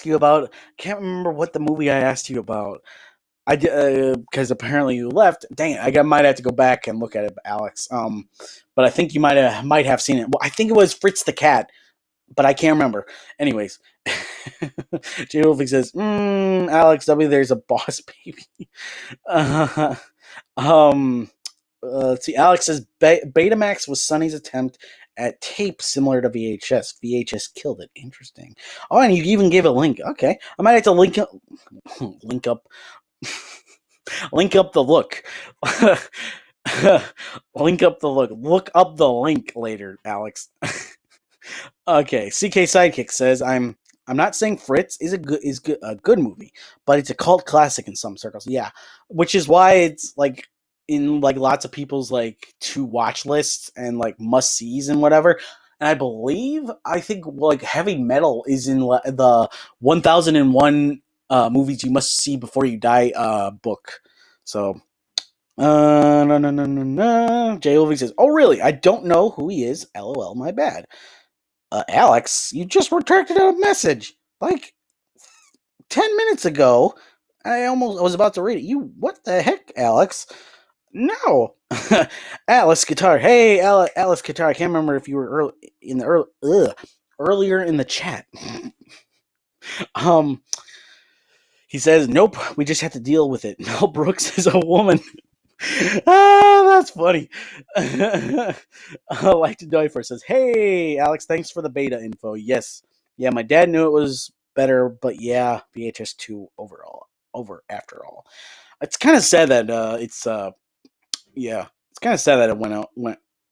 you about. Can't remember what the movie I asked you about. I did because apparently you left. Dang it! Might have to go back and look at it, Alex. But I think you might have seen it. Well, I think it was Fritz the Cat. but I can't remember. Anyways, J Wolfie says, Alex W, there's a boss baby. Uh, um, let's see. Alex says Betamax was Sonny's attempt at tape similar to VHS. VHS killed it. Interesting. Oh, and you even gave a link. Okay, I might have to link up, link up, link up the look. Link up the look. Look up the link later, Alex. Okay, CK Sidekick says I'm not saying Fritz is a good movie, but it's a cult classic in some circles. Yeah, which is why it's like in like lots of people's like to watch lists and like must sees and whatever. And I think like Heavy Metal is in the 1001 movies you must see before you die book. So no. Jay Olvey says, "Oh really? I don't know who he is. LOL, my bad." Alex, you just retracted a message like 10 minutes ago. I was about to read it. What the heck, Alex? No. Alice Guitar. Hey, Alice Guitar. I can't remember if you were earlier in the chat. He says, nope, we just have to deal with it. Mel Brooks is a woman. That's funny. Like to die first says, hey, Alex, thanks for the beta info. Yes. Yeah, my dad knew it was better, but yeah, VHS 2 over after all. It's kind of sad that it's kind of sad that it went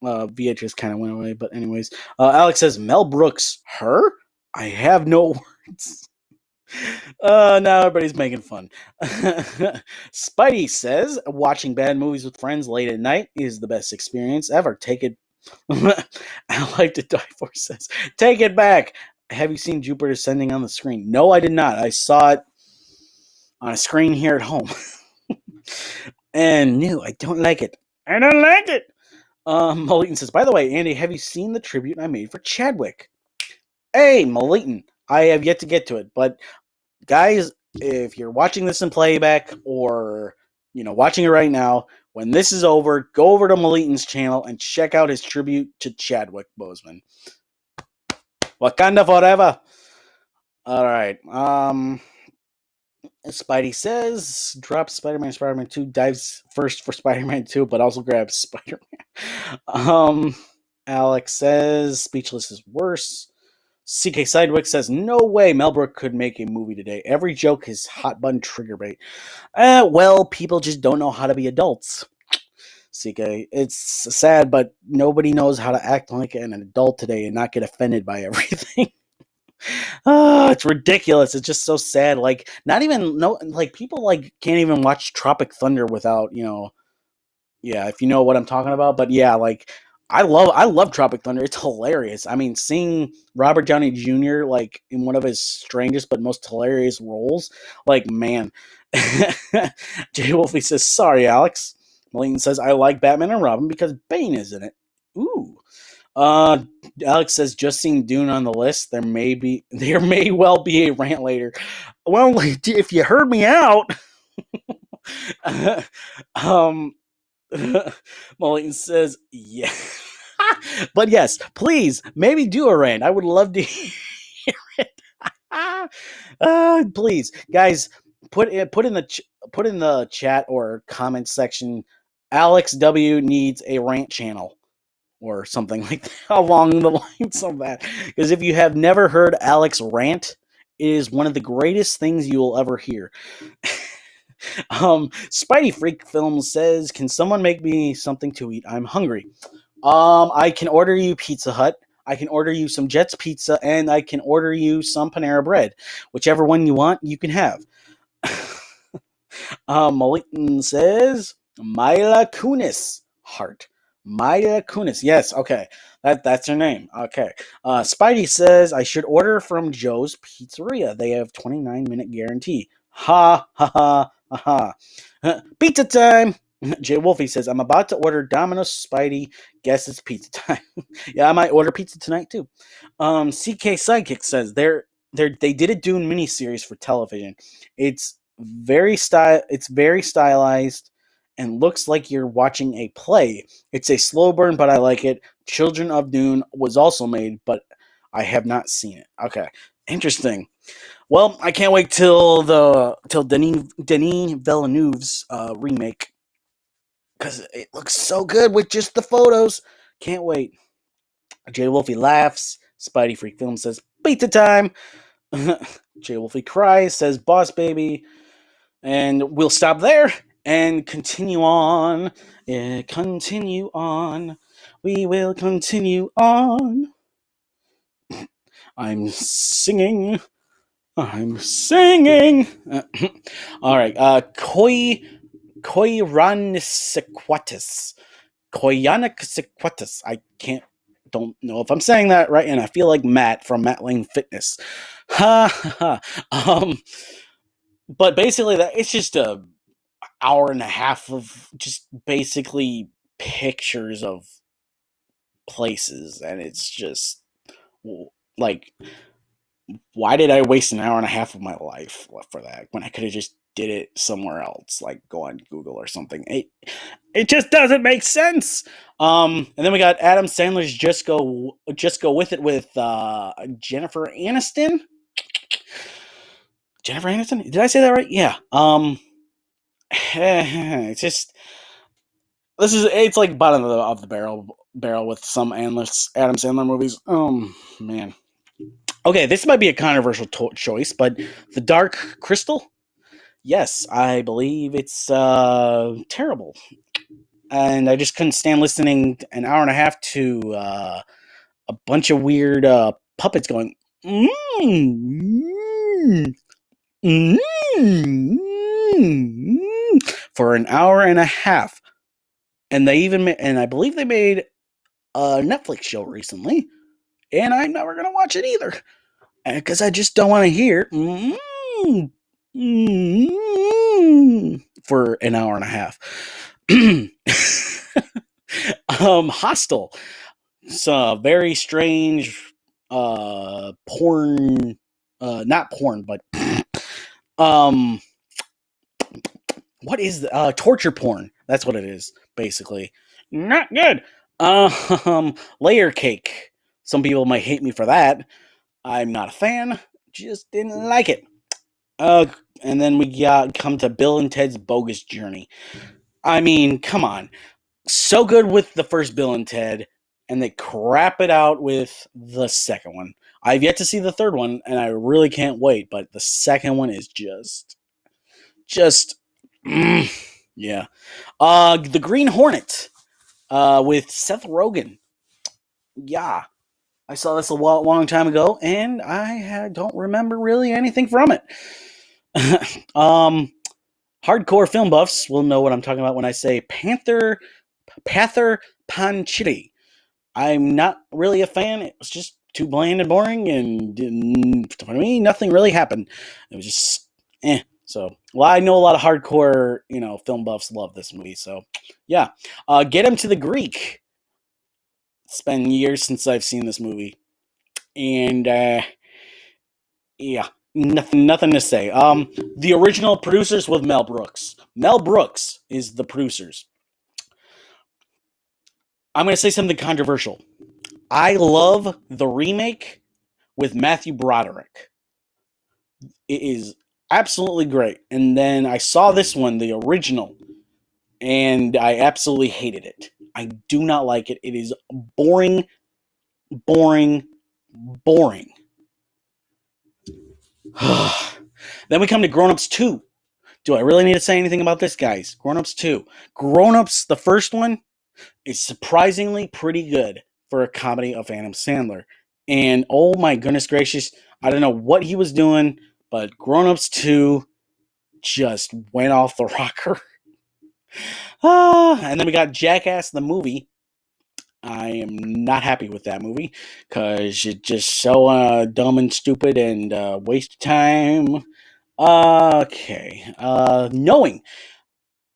VHS kind of went away, but anyways, Alex says Mel Brooks, her? I have no words. Now everybody's making fun. Spidey says watching bad movies with friends late at night is the best experience ever. Take it. I like to die for says take it back. Have you seen Jupiter Ascending on the screen? No, I did not. I saw it on a screen here at home. And no, I don't like it. I don't like it. Malitan says, by the way, Andy, have you seen the tribute I made for Chadwick? Hey, Malitan, I have yet to get to it, but guys, if you're watching this in playback or watching it right now, when this is over, go over to Malitan's channel and check out his tribute to Chadwick Boseman. Wakanda forever. All right. Spidey says, drops Spider-Man 2, dives first for Spider-Man 2, but also grabs Spider-Man. Alex says, Speechless is worse. CK Sidewick says, no way Mel Brooks could make a movie today. Every joke is hot button trigger bait. Well, people just don't know how to be adults. CK, it's sad, but nobody knows how to act like an adult today and not get offended by everything. It's ridiculous. It's just so sad. Like, not even people like can't even watch Tropic Thunder without if you know what I'm talking about. But yeah, like I love Tropic Thunder. It's hilarious. I mean, seeing Robert Downey Jr. like in one of his strangest but most hilarious roles, like man. Jay Wolfie says, "Sorry, Alex." Malitan says, "I like Batman and Robin because Bane is in it." Ooh. Alex says, "Just seen Dune on the list. There may well be a rant later." Well, if you heard me out, Malitan says, "Yeah." But yes, please, maybe do a rant. I would love to hear it. Please, guys, put in the chat or comment section. Alex W needs a rant channel or something like that, along the lines of that. Because if you have never heard Alex rant, it is one of the greatest things you will ever hear. Spidey Freak Film says, "Can someone make me something to eat? I'm hungry." I can order you Pizza Hut. I can order you some Jets Pizza, and I can order you some Panera Bread. Whichever one you want, you can have. Malitan says, Mila Kunis. Heart. Mila Kunis. Yes, okay. That's her name. Okay. Spidey says, I should order from Joe's Pizzeria. They have 29-minute guarantee. Ha, ha, ha, ha, ha. Pizza time. Jay Wolfie says, I'm about to order Domino's. Spidey, guess it's pizza time. Yeah, I might order pizza tonight too. CK Sidekick says they did a Dune miniseries for television. It's very stylized and looks like you're watching a play. It's a slow burn, but I like it. Children of Dune was also made, but I have not seen it. Okay, interesting. Well, I can't wait till Denis Villeneuve's remake because it looks so good with just the photos. Can't wait. Jay Wolfie laughs. Spidey Freak Film says pizza time. Jay Wolfie cries, says boss baby. And we'll stop there and continue on. Continue on. We will continue on. I'm singing. I'm singing. All right. Koyranisequatus. Koyaniciquatus. Don't know if I'm saying that right, and I feel like Matt from Matt Lane Fitness. Ha ha ha. But basically, it's just a hour and a half of just basically pictures of places, and it's just like, why did I waste an hour and a half of my life for that when I could have just did it somewhere else, like go on Google or something? It just doesn't make sense. And then we got Adam Sandler's Just Go With It with Jennifer Aniston. Jennifer Aniston? Did I say that right? Yeah. It's just it's like bottom of the barrel with some endless Adam Sandler movies. Oh man. Okay, this might be a controversial choice, but The Dark Crystal. Yes, I believe it's terrible, and I just couldn't stand listening an hour and a half to a bunch of weird puppets going for an hour and a half. And I believe they made a Netflix show recently, and I'm never gonna watch it either because I just don't want to hear for an hour and a half. Hostel. It's a very strange porn, not porn, but what is the torture porn? That's what it is, basically. Not good. Layer cake. Some people might hate me for that. I'm not a fan. Just didn't like it. And then we come to Bill and Ted's Bogus Journey. I mean, come on. So good with the first Bill and Ted, and they crap it out with the second one. I've yet to see the third one, and I really can't wait, but the second one is just, yeah. The Green Hornet, with Seth Rogen. Yeah. I saw this a long time ago, and I don't remember really anything from it. Hardcore film buffs will know what I'm talking about when I say Pather Panchiti. I'm not really a fan. It was just too bland and boring, and for me, nothing really happened. It was just So, well, I know a lot of hardcore, film buffs love this movie. So, yeah. Get Him to the Greek. It's been years since I've seen this movie, and yeah, nothing to say. The original producers with Mel Brooks. Mel Brooks is the producers. I'm going to say something controversial. I love the remake with Matthew Broderick. It is absolutely great. And then I saw this one, the original, and I absolutely hated it. I do not like it. It is boring. Then we come to Grown Ups 2. Do I really need to say anything about this, guys? Grown Ups 2. Grown Ups, the first one, is surprisingly pretty good for a comedy of Adam Sandler. And oh my goodness gracious, I don't know what he was doing, but Grown Ups 2 just went off the rocker. And then we got Jackass the movie. I am not happy with that movie because it's just so dumb and stupid and waste of time. Okay. Knowing.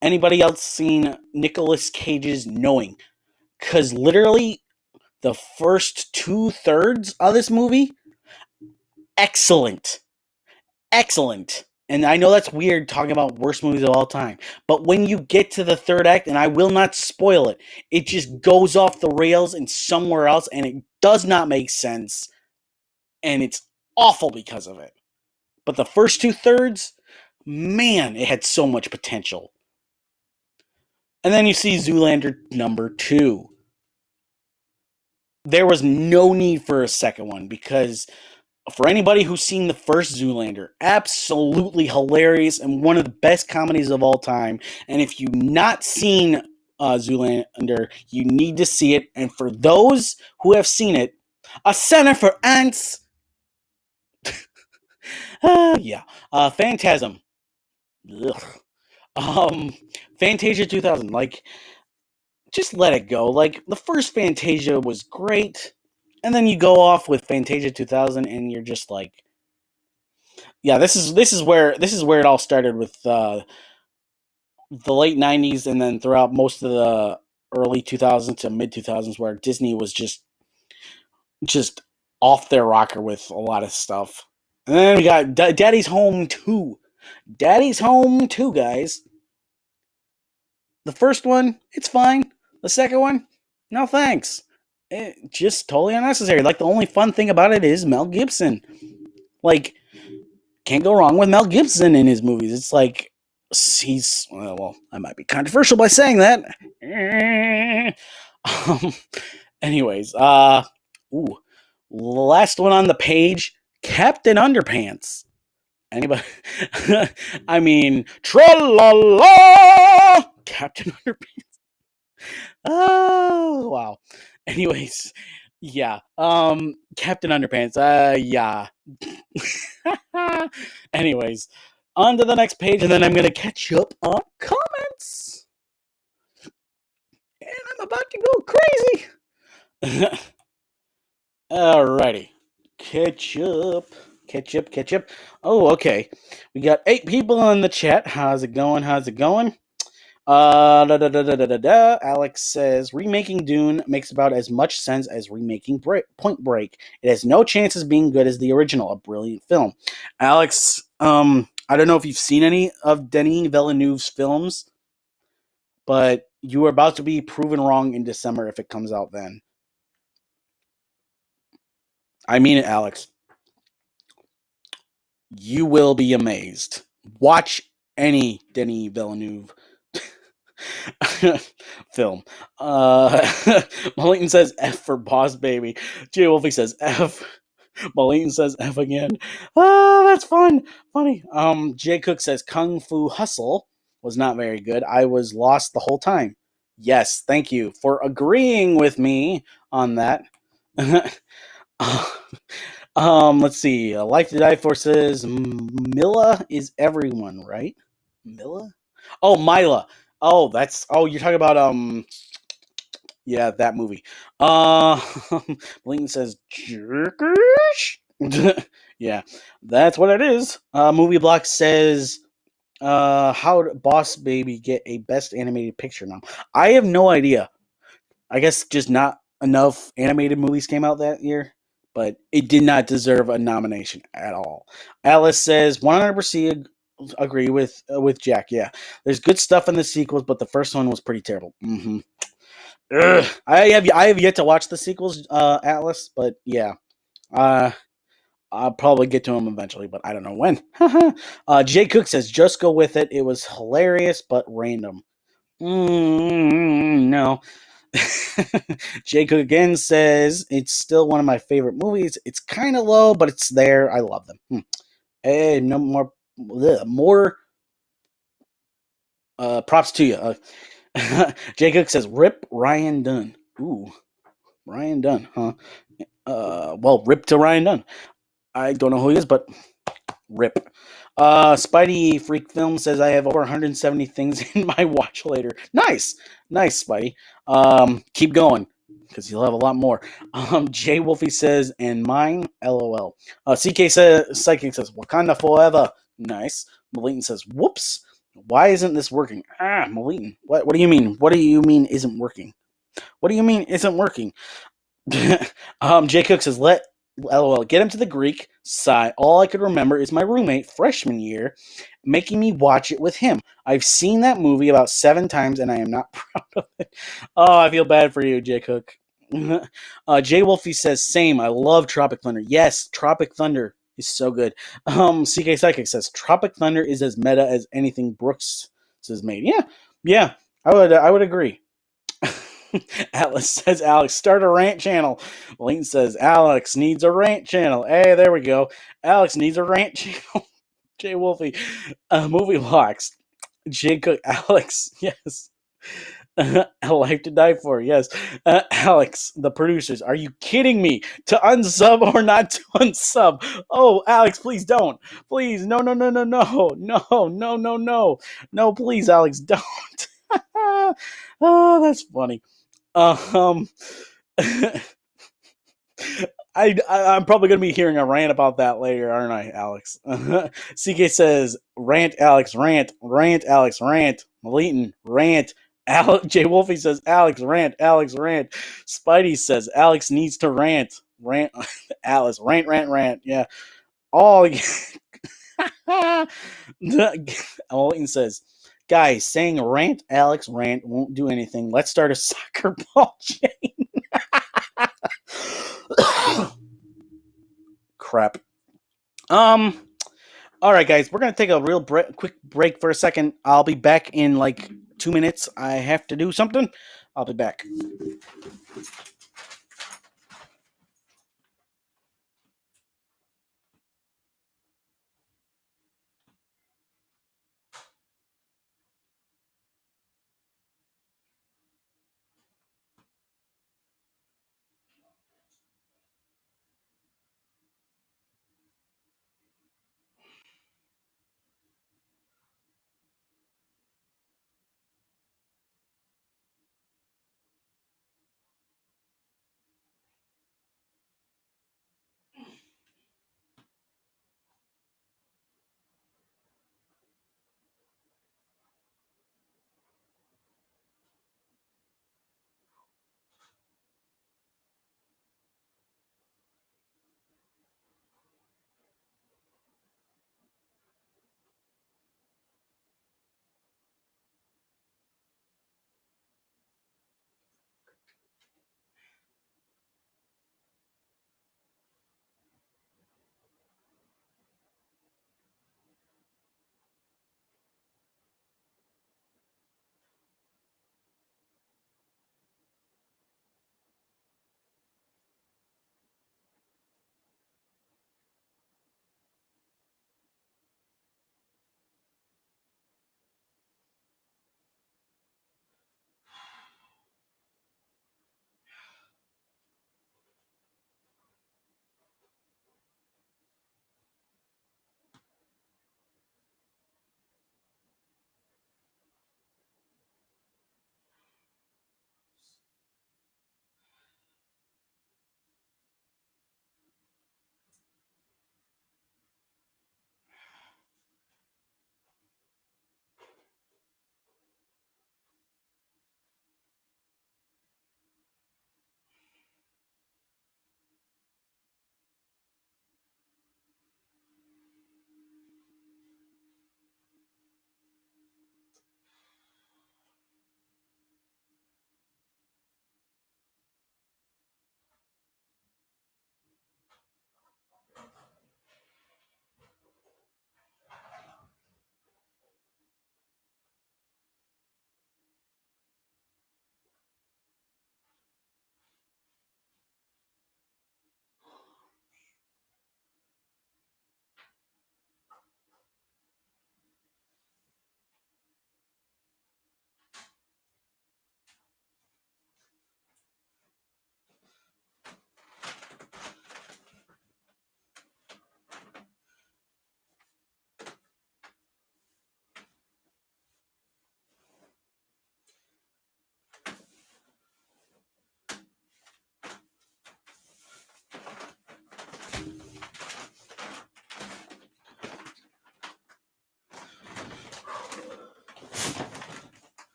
Anybody else seen Nicolas Cage's Knowing? Because literally the first 2/3 of this movie, excellent. And I know that's weird talking about worst movies of all time, but when you get to the third act, and I will not spoil it, it just goes off the rails and somewhere else, and it does not make sense. and it's awful because of it. But the first 2/3, man, it had so much potential. And then you see Zoolander number 2. There was no need for a second one because for anybody who's seen the first Zoolander, absolutely hilarious and one of the best comedies of all time. And if you've not seen Zoolander, you need to see it. And for those who have seen it, a center for ants. Yeah. Phantasm. Ugh. Fantasia 2000. Like, just let it go. Like, the first Fantasia was great. And then you go off with Fantasia 2000 and you're just like, yeah, this is where it all started with the late 90s and then throughout most of the early 2000s to mid 2000s where Disney was just off their rocker with a lot of stuff. And then we got Daddy's Home 2. Daddy's Home 2, guys. The first one, it's fine. The second one, no thanks. It just totally unnecessary. Like, the only fun thing about it is Mel Gibson. Like, can't go wrong with Mel Gibson in his movies. It's like, he's, well, I might be controversial by saying that. Anyways, last one on the page, Captain Underpants. Anybody? I mean, tra-la-la! Captain Underpants. Oh, wow. Anyways, yeah. Captain Underpants. Yeah. Anyways, on to the next page, and then I'm going to catch up on comments. And I'm about to go crazy. Alrighty. Catch up. Oh, okay. We got 8 people in the chat. How's it going? Alex says, remaking Dune makes about as much sense as remaking Point Break. It has no chances being good as the original, a brilliant film. Alex, I don't know if you've seen any of Denis Villeneuve's films, but you are about to be proven wrong in December if it comes out then. I mean it, Alex. You will be amazed. Watch any Denis Villeneuve film. Malitan says F for Boss Baby. Jay Wolfie says F. Malitan says F again. That's funny. Jay Cook says Kung Fu Hustle was not very good. I was lost the whole time. Yes, thank you for agreeing with me on that. Let's see. Life to Die For says Mila is everyone, right? Mila? Oh, Mila. Oh, you're talking about yeah, that movie. Lincoln says Jerkish. Yeah, that's what it is. Movie Block says how did Boss Baby get a Best Animated Picture nom? I have no idea. I guess just not enough animated movies came out that year, but it did not deserve a nomination at all. Alice says 100% agree with Jack. Yeah, there's good stuff in the sequels, but the first one was pretty terrible. Mm-hmm. I have yet to watch the sequels, Atlas, but yeah, I'll probably get to them eventually, but I don't know when. Jay Cook says just go with it. It was hilarious but random. No. Jay Cook again says it's still one of my favorite movies. It's kind of low, but it's there. I love them. Hey, no more. More props to you. Jay Cook says rip Ryan Dunn. Ooh, Ryan Dunn, huh? Well, rip to Ryan Dunn. I don't know who he is, but rip. Spidey Freak Film says I have over 170 things in my watch later. Nice, Spidey. Keep going because you'll have a lot more. Jay Wolfie says, and mine, LOL. CK says, Psychic says, Wakanda forever. Nice. Malitan says, whoops. Why isn't this working? Malitan. What do you mean? What do you mean isn't working? What do you mean isn't working? Jay Cook says, LOL, get him to the Greek. Sigh. All I could remember is my roommate freshman year making me watch it with him. I've seen that movie about 7 times and I am not proud of it. Oh, I feel bad for you, Jay Cook. Jay Wolfie says, same. I love Tropic Thunder. Yes, Tropic Thunder is so good. CK Psychic says, Tropic Thunder is as meta as anything Brooks has made. Yeah, I would agree. Atlas says, Alex, start a rant channel. Layton says, Alex needs a rant channel. Hey, there we go. Alex needs a rant channel. Jay Wolfie, movie locks. Jay Cook, Alex, yes. A life to die for, yes. Alex, the producers, are you kidding me? To unsub or not to unsub? Oh, Alex, please don't. Please, no, no, no, no, no, no, no, no, no, no, please, Alex, don't. Oh, that's funny. Um, I'm probably going to be hearing a rant about that later, aren't I, Alex? CK says, rant, Alex, rant, rant, Alex, rant. Maleton, rant. J. Wolfie says, Alex, rant, Alex, rant. Spidey says, Alex needs to rant. Rant, Alice, rant, rant, rant. Yeah. All. Maleton says, guys, saying rant, Alex, rant won't do anything. Let's start a soccer ball chain. Crap. All right, guys, we're gonna take a real quick break for a second. I'll be back in like 2 minutes. I have to do something. I'll be back.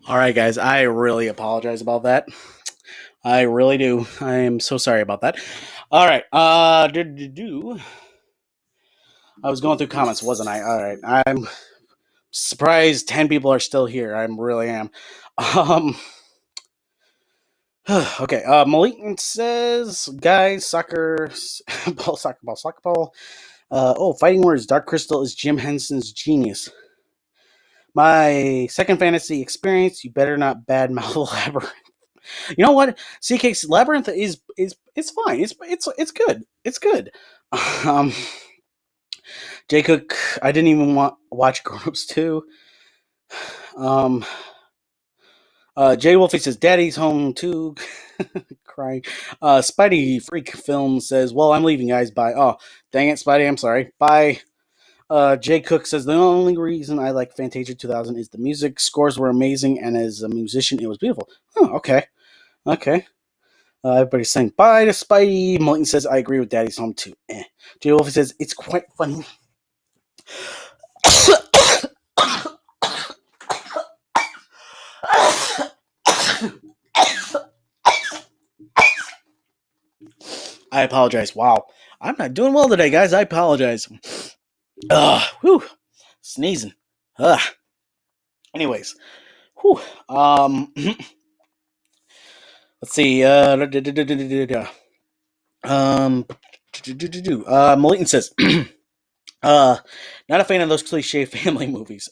All right, guys, I really apologize about that. I really do. I am so sorry about that. All right. I was going through comments, wasn't I? All right. I'm surprised 10 people are still here. I really am. Um Okay, Malik says, guys, soccer ball. Fighting words. Dark Crystal is Jim Henson's genius. My second fantasy experience. You better not badmouth Labyrinth. You know what? CK's Labyrinth is fine. It's good. It's good. Um, Jay Cook. I didn't even watch Grown Ups 2. Jay Wolfie says, Daddy's home too. Crying. Spidey Freak Film says, well, I'm leaving, guys. Bye. Oh, dang it, Spidey. I'm sorry. Bye. Jay Cook says, the only reason I like Fantasia 2000 is the music. Scores were amazing, and as a musician, it was beautiful. Oh, okay. Okay. Everybody's saying bye to Spidey. Milton says, I agree with Daddy's home too. Jay Wolfie says, it's quite funny. I apologize. Wow. I'm not doing well today, guys. I apologize. Whew. Sneezing. Anyways. Whew. Let's see. Malitan says, not a fan of those cliche family movies.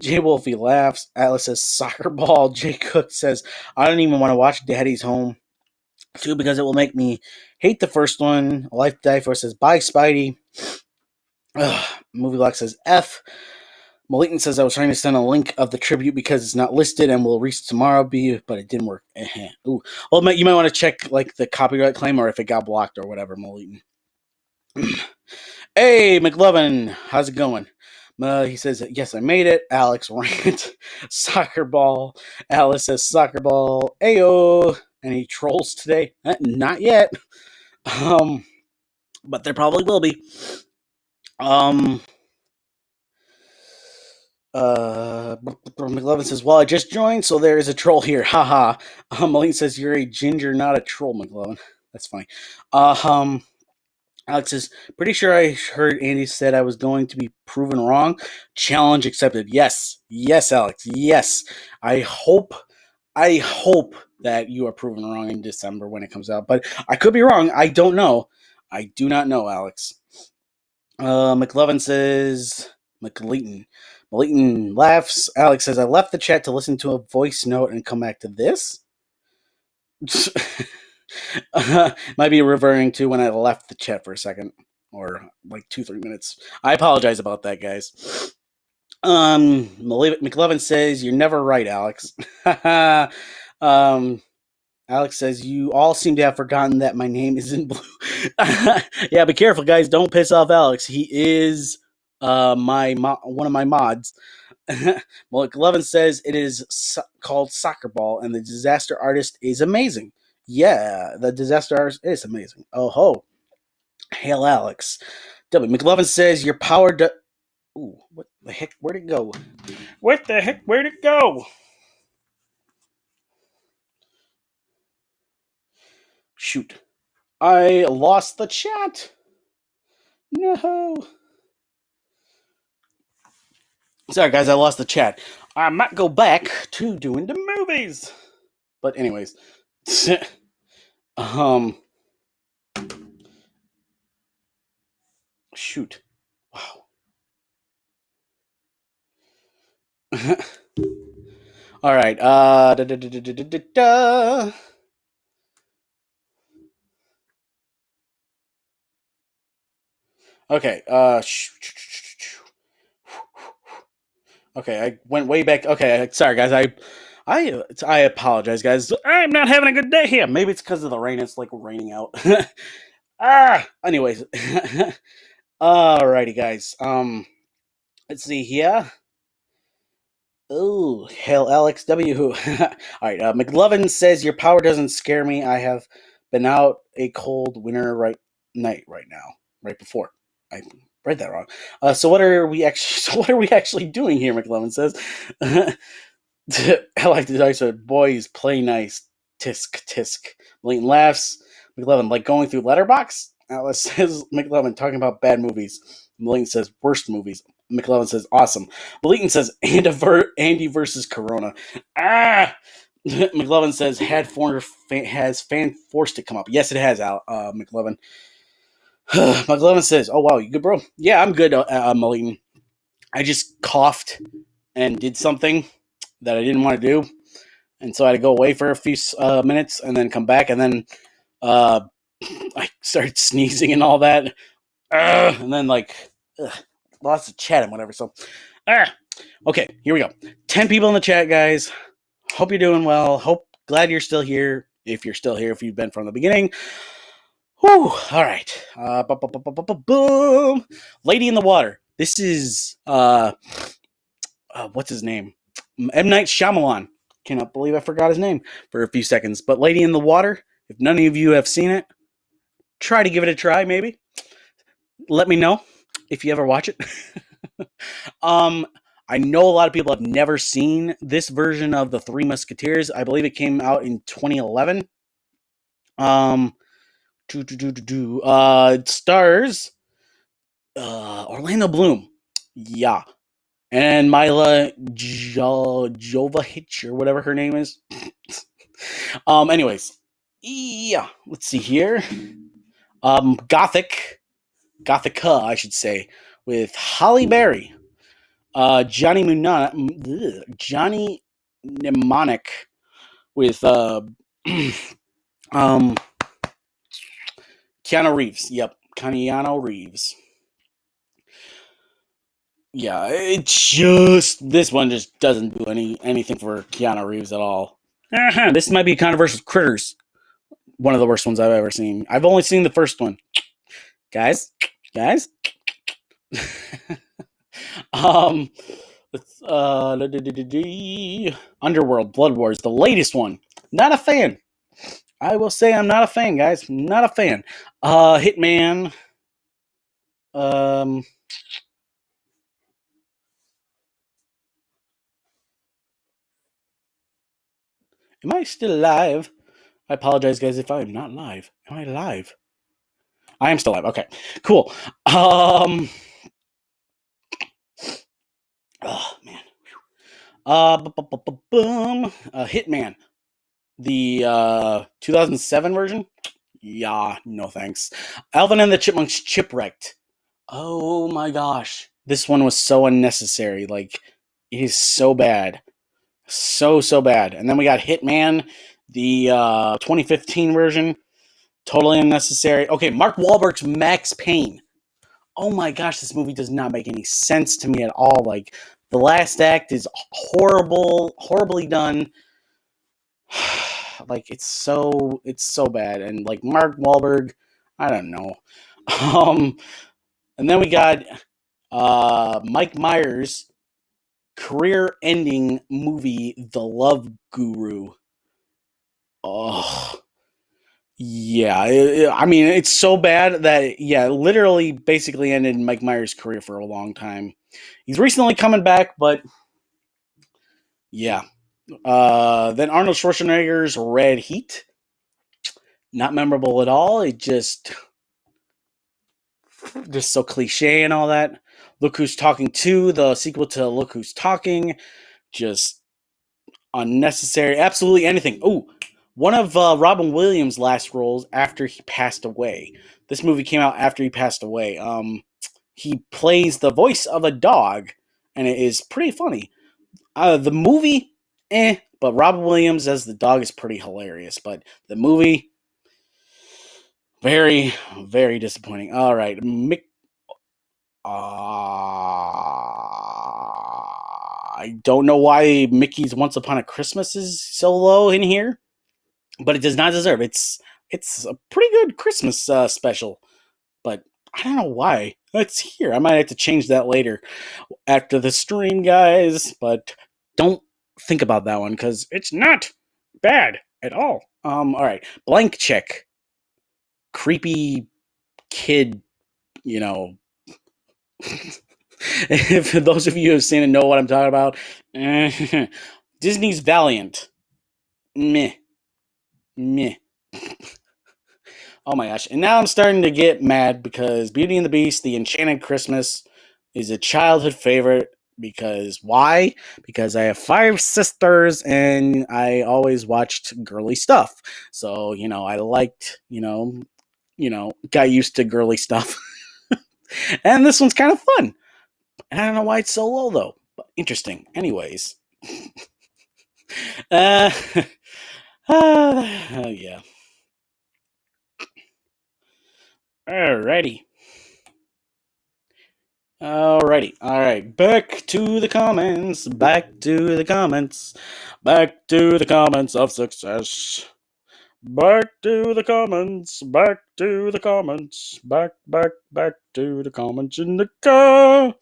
Jay Wolfie laughs. Atlas says, soccer ball. Jay Cook says, I don't even want to watch Daddy's Home 2 because it will make me hate the first one. Life to Die For says, bye, Spidey. Movie Block says, F. Malitan says, I was trying to send a link of the tribute because it's not listed and will reach tomorrow, but it didn't work. Ooh. Well, you might want to check like the copyright claim or if it got blocked or whatever, Malitan. Hey, McLovin, how's it going? He says, yes, I made it. Alex rant. Soccer ball. Alice says, soccer ball. Ayo. Any trolls today? Not yet. But there probably will be. McLovin says, well, I just joined, so there is a troll here. Haha. Malene says, you're a ginger, not a troll, McLovin. That's funny. Alex says, pretty sure I heard Andy said I was going to be proven wrong. Challenge accepted. Yes. Yes, Alex. Yes. I hope that you are proven wrong in December when it comes out. But I could be wrong. I don't know. I do not know, Alex. McLovin says, Malitan laughs. Alex says, I left the chat to listen to a voice note and come back to this. Might be referring to when I left the chat for a second. Or like 2-3 minutes. I apologize about that, guys. McLovin says, you're never right, Alex. Alex says, you all seem to have forgotten that my name is in blue. Yeah, be careful, guys. Don't piss off Alex. He is one of my mods. McLovin says it is called Soccer Ball, and the disaster artist is amazing. Yeah, the disaster artist is amazing. Oh ho. Hail Alex. W. McLovin says your power Ooh, what the heck? Where'd it go? What the heck? Where'd it go? Shoot. I lost the chat. No. Sorry, guys, I lost the chat. I might go back to doing the movies. But anyways. Shoot. Wow. All right. Okay. Okay, I went way back. Okay, sorry guys. I apologize, guys. I'm not having a good day here. Maybe it's because of the rain. It's like raining out. Anyways. Alrighty, guys. Let's see here. Oh, hell, Alex W. All right, McLovin says your power doesn't scare me. I have been out a cold winter night right now, right before. I read that wrong. So what are we actually doing here? McLovin says. I like the dice. Boys, play nice. Tisk tisk. Blaine laughs. McLovin, like going through Letterbox. Alice says, McLovin, talking about bad movies. Blaine says, worst movies. McLovin says, awesome. Malitan says, Andy versus Corona. McLovin says, has fan forced it come up? Yes, it has, McLovin. McLovin says, oh, wow, you good, bro? Yeah, I'm good, Malene. I just coughed and did something that I didn't want to do. And so I had to go away for a few minutes and then come back. And then I started sneezing and all that. And then, lots of chat and whatever. So, okay, here we go. 10 people in the chat, guys. Hope you're doing well. Glad you're still here. If you're still here, if you've been from the beginning. Whew, all right. Boom. Lady in the Water. This is, what's his name? M. Night Shyamalan. Cannot believe I forgot his name for a few seconds. But Lady in the Water, if none of you have seen it, try to give it a try, maybe. Let me know if you ever watch it. I know a lot of people have never seen this version of The Three Musketeers. I believe it came out in 2011. It stars Orlando Bloom. Yeah. And Mila Jovovich, or whatever her name is. Anyways. Yeah. Let's see here. Gothica, I should say, with Halle Berry. Johnny Mnemonic with Keanu Reeves. Yep, Keanu Reeves. Yeah, this one just doesn't do anything for Keanu Reeves at all. This might be controversial. Critters, one of the worst ones I've ever seen. I've only seen the first one, guys. Underworld, Blood Wars, the latest one. Not a fan. I will say I'm not a fan, guys. Not a fan. Hitman. Am I still live? I apologize, guys, if I am not live. Am I live? I am still live. Okay, cool. Oh man. Boom. Hitman, the 2007 version. Yeah, no thanks. Alvin and the Chipmunks Chipwrecked. Oh my gosh, this one was so unnecessary. Like, it is so bad, so bad. And then we got Hitman, the 2015 version. Totally unnecessary. Okay, Mark Wahlberg's Max Payne. Oh my gosh, this movie does not make any sense to me at all. Like, the last act is horribly done. Like, it's so bad. And like Mark Wahlberg, I don't know. And then we got Mike Myers' career-ending movie, The Love Guru. Oh, yeah. I mean, it's so bad that, yeah, literally basically ended Mike Myers' career for a long time. He's recently coming back, but yeah. Then Arnold Schwarzenegger's Red Heat. Not memorable at all. It just so cliche and all that. Look Who's Talking 2, the sequel to Look Who's Talking. Just unnecessary. Absolutely anything. Oh, one of Robin Williams' last roles after he passed away. This movie came out after he passed away. He plays the voice of a dog, and it is pretty funny. The movie, but Robin Williams as the dog is pretty hilarious. But the movie, very, very disappointing. All right, I don't know why Mickey's Once Upon a Christmas is so low in here, but it does not deserve. It's a pretty good Christmas special, but I don't know why it's here. I might have to change that later after the stream, guys. But don't think about that one because it's not bad at all. All right, Blank Check, creepy kid, you know. If those of you who have seen it know what I'm talking about, Disney's Valiant. Meh. Oh my gosh. And now I'm starting to get mad because Beauty and the Beast, The Enchanted Christmas, is a childhood favorite. Because why? Because I have 5 sisters and I always watched girly stuff. So, I liked, got used to girly stuff. And this one's kind of fun. And I don't know why it's so low though. But interesting. Anyways. Uh, yeah. Alrighty. Alrighty. Alright. Back to the comments. Back to the comments. Back to the comments of success. Back to the comments. Back to the comments. Back to the comments in the car.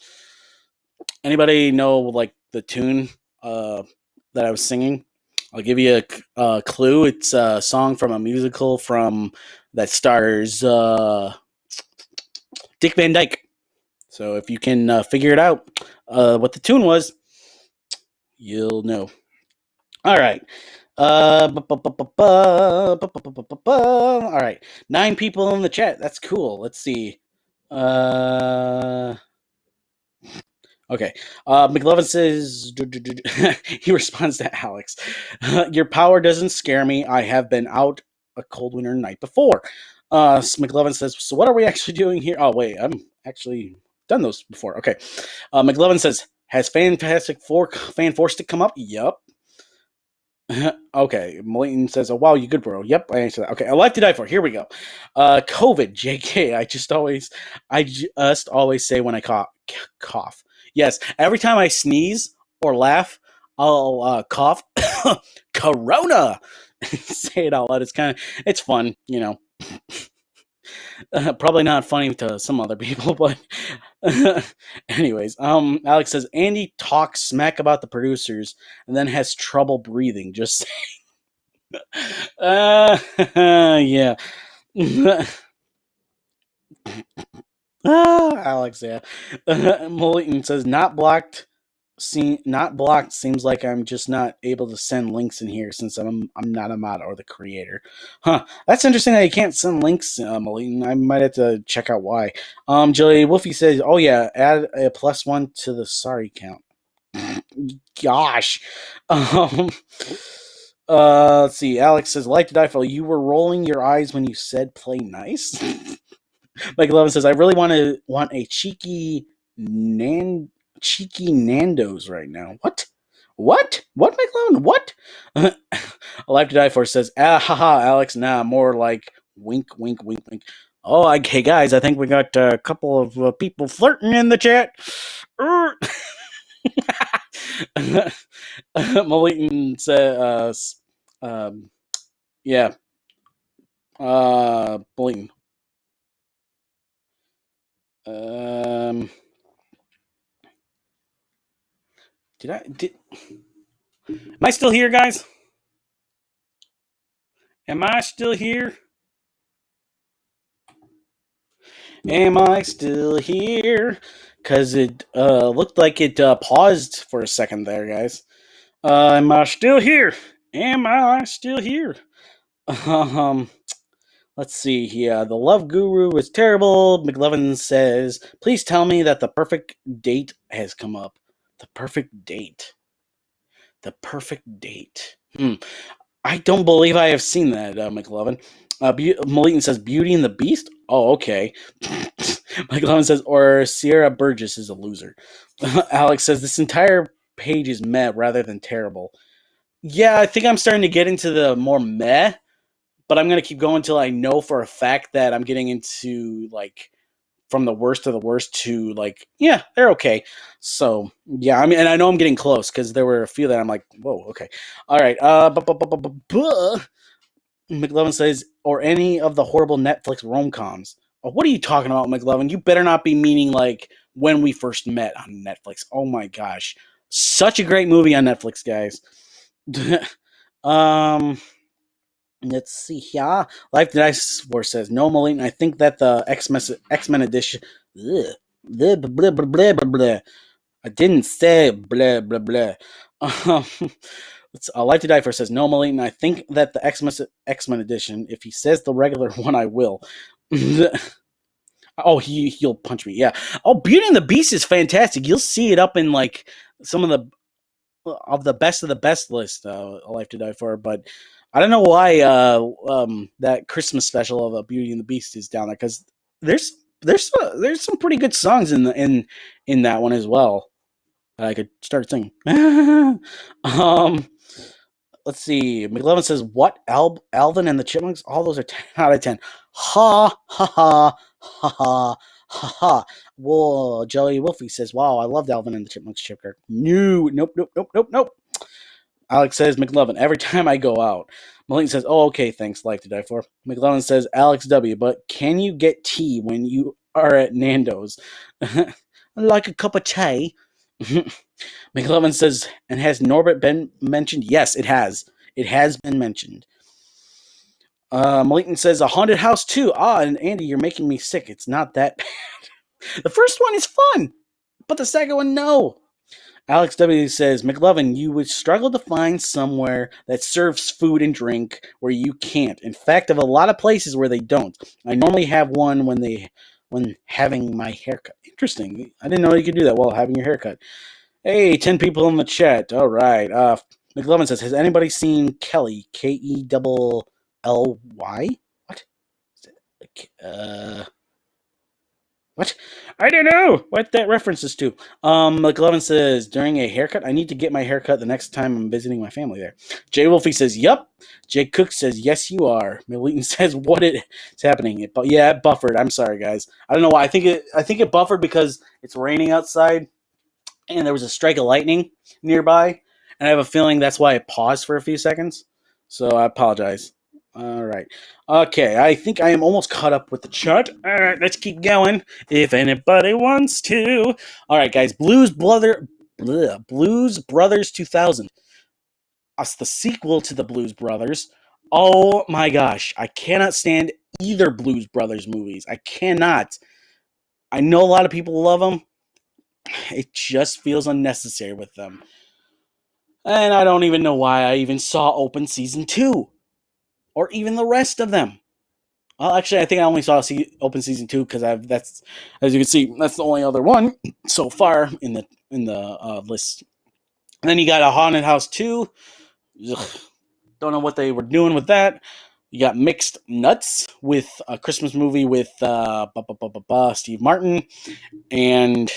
Anybody know like the tune that I was singing? I'll give you a clue. It's a song from a musical from that stars Dick Van Dyke. So if you can figure it out, what the tune was, you'll know. All right. All right. 9 people in the chat. That's cool. Let's see. Okay. McLovin says he responds to Alex. Your power doesn't scare me. I have been out a cold winter night before. McLovin says, so what are we actually doing here? Oh wait, I'm actually done those before. Okay. McLovin says, has Fantastic Four fan forced to come up? Yup. Okay, Mlayton says, "Oh wow, you good, bro." Yep, I answered that. Okay, a life to die for. Here we go. COVID, JK. I just always say when I cough. Yes, every time I sneeze or laugh, I'll cough. Corona. Say it out loud. It's fun, Probably not funny to some other people, but anyways, Alex says Andy talks smack about the producers and then has trouble breathing. Just yeah. Alex, yeah. Moliton says not blocked seems like I'm just not able to send links in here since I'm not a mod or the creator. Huh. That's interesting that you can't send links, Moliton. I might have to check out why. Joey Wolfie says, oh yeah, add a +1 to the sorry count. Gosh. Let's see. Alex says, like to die for you were rolling your eyes when you said play nice. Mike Levin says, I really want a cheeky Nando's right now. What? What, Mike Levin? What? Alive to Die For says, haha, Alex, nah, more like wink, wink, wink, wink. Oh, hey guys, I think we got a couple of people flirting in the chat. Maliton says, yeah. Maliton. Am I still here, guys? Am I still here? Am I still here? Because it looked like it paused for a second there, guys. Am I still here? Am I still here? Let's see here. The Love Guru is terrible. McLevin says, please tell me that the perfect date has come up. The perfect date. The perfect date. I don't believe I have seen that, McLovin. Maliton says, Beauty and the Beast? Oh, okay. McLovin says, or Sierra Burgess is a loser. Alex says, this entire page is meh rather than terrible. Yeah, I think I'm starting to get into the more meh, but I'm going to keep going until I know for a fact that I'm getting into, like, from the worst of the worst to, like, yeah, they're okay. So, yeah, I mean, and I know I'm getting close because there were a few that I'm like, whoa, okay. All right. McLovin says, or any of the horrible Netflix rom-coms. Oh, what are you talking about, McLovin? You better not be meaning, like, when we first met on Netflix. Oh, my gosh. Such a great movie on Netflix, guys. Let's see here. Life That I Swore says, no, Maliton, I think that the X-Men edition... Ugh, blah, blah, blah, blah, blah, blah. I didn't say blah, blah, blah. Life to Die For says, no, Maliton, I think that the X-Men edition, if he says the regular one, I will. Oh, he'll punch me. Yeah. Oh, Beauty and the Beast is fantastic. You'll see it up in like some of the best list. A Life to Die For, but I don't know why that Christmas special of Beauty and the Beast is down there because there's there's some pretty good songs in that one as well that I could start singing. Let's see. McLovin says, "What Alvin and the Chipmunks? All those are 10 out of 10." Ha ha ha ha ha ha ha. Whoa, Jelly Wolfie says, "Wow, I loved Alvin and the Chipmunks chipmunk." No, nope, nope, nope, nope, nope. Alex says, "McLovin, every time I go out." Malik says, "Oh, okay, thanks, Life to Die For." McLovin says, "Alex W, but can you get tea when you are at Nando's?" Like a cup of tea. McLovin says, "And has Norbert been mentioned?" Yes, it has. It has been mentioned. Malik says, "A haunted house too." Ah, and Andy, you're making me sick. It's not that bad. The first one is fun, but the second one, no. Alex W says, "McLovin, you would struggle to find somewhere that serves food and drink where you can't. In fact, of a lot of places where they don't. I normally have one when having my haircut." Interesting. I didn't know you could do that while having your haircut. Hey, 10 people in the chat. All right. McLovin says, "Has anybody seen Kelly? Kely? What? What? I don't know what that references to." McLovin says, "During a haircut, I need to get my haircut the next time I'm visiting my family there." Jay Wolfie says, "Yup." Jay Cook says, "Yes, you are." Milton says, "What is happening?" It buffered. I'm sorry, guys. I don't know why. I think it buffered because it's raining outside and there was a strike of lightning nearby, and I have a feeling that's why it paused for a few seconds. So I apologize. All right. Okay, I think I am almost caught up with the chart. All right, let's keep going. If anybody wants to. All right, guys. Blues Brothers 2000. That's the sequel to the Blues Brothers. Oh my gosh, I cannot stand either Blues Brothers movies. I cannot. I know a lot of people love them. It just feels unnecessary with them. And I don't even know why I even saw Open Season 2 or even the rest of them. Well, actually, I think I only saw Open Season 2 because that's, as you can see, that's the only other one so far in the list. And then you got A Haunted House 2. Ugh, don't know what they were doing with that. You got Mixed Nuts with a Christmas movie with Steve Martin, and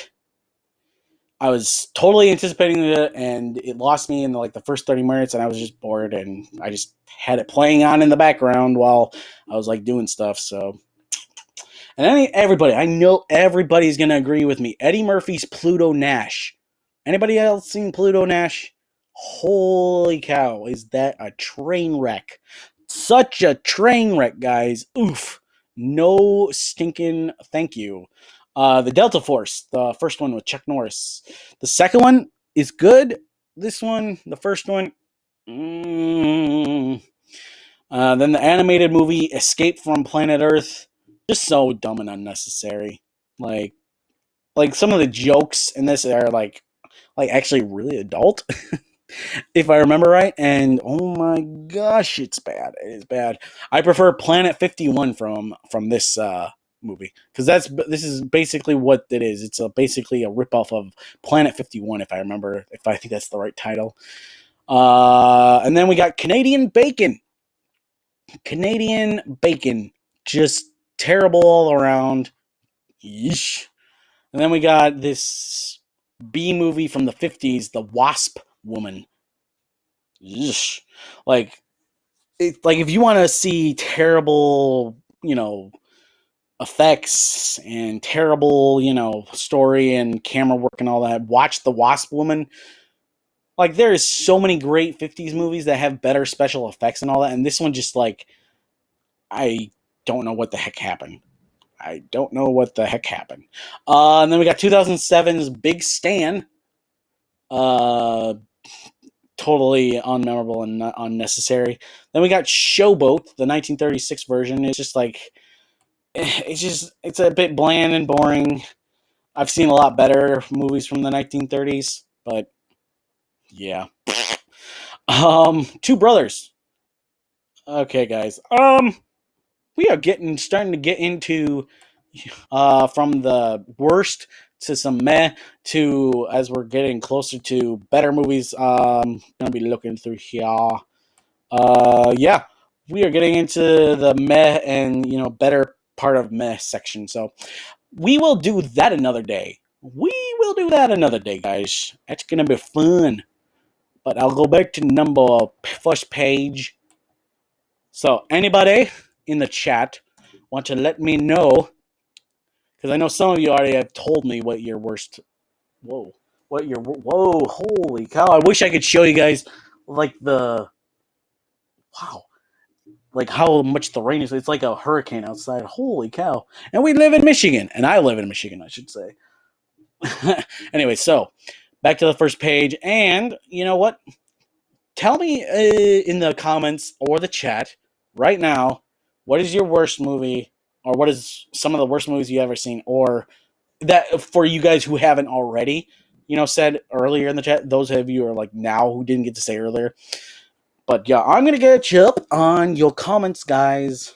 I was totally anticipating it, and it lost me in the first 30 minutes, and I was just bored, and I just had it playing on in the background while I was doing stuff. So, and then everybody, I know everybody's gonna agree with me. Eddie Murphy's Pluto Nash. Anybody else seen Pluto Nash? Holy cow, is that a train wreck? Such a train wreck, guys. Oof. No stinking thank you. The Delta Force, the first one with Chuck Norris. The second one is good. This one, the first one, mm. Then the animated movie Escape from Planet Earth, just so dumb and unnecessary. Like, some of the jokes in this are actually really adult, if I remember right. And oh my gosh, it's bad. It is bad. I prefer Planet 51 from this movie because this is basically what it is. It's basically a ripoff of Planet 51, if I remember. If I think that's the right title. And then we got Canadian Bacon. Canadian Bacon, just terrible all around. Yeesh. And then we got this B movie from the 50s, The Wasp Woman. Yeesh. If you want to see terrible, effects and terrible, story and camera work and all that, watch The Wasp Woman. There is so many great 50s movies that have better special effects and all that, and this one just I don't know what the heck happened. I don't know what the heck happened. And then we got 2007's Big Stan. Totally unmemorable and unnecessary. Then we got Showboat, the 1936 version. It's just it's a bit bland and boring. I've seen a lot better movies from the 1930s, but yeah. Two Brothers. Okay, guys. We are starting to get into From the worst to some meh to as we're getting closer to better movies. Gonna be looking through here. Yeah, we are getting into the meh and better part of meh section. So we will do that another day. We will do that another day, guys. That's gonna be fun. But I'll go back to number first page. So anybody in the chat want to let me know? Because I know some of you already have told me what your worst. Whoa, what your whoa? Holy cow! I wish I could show you guys like the wow, like how much the rain is. It's like a hurricane outside. Holy cow! And we live in Michigan, and I live in Michigan, I should say. Anyway, so back to the first page, and you know what? Tell me in the comments or the chat right now, what is your worst movie, or what is some of the worst movies you ever seen, or that for you guys who haven't already, said earlier in the chat. Those of you who are like now who didn't get to say earlier, but yeah, I'm gonna get you up on your comments, guys.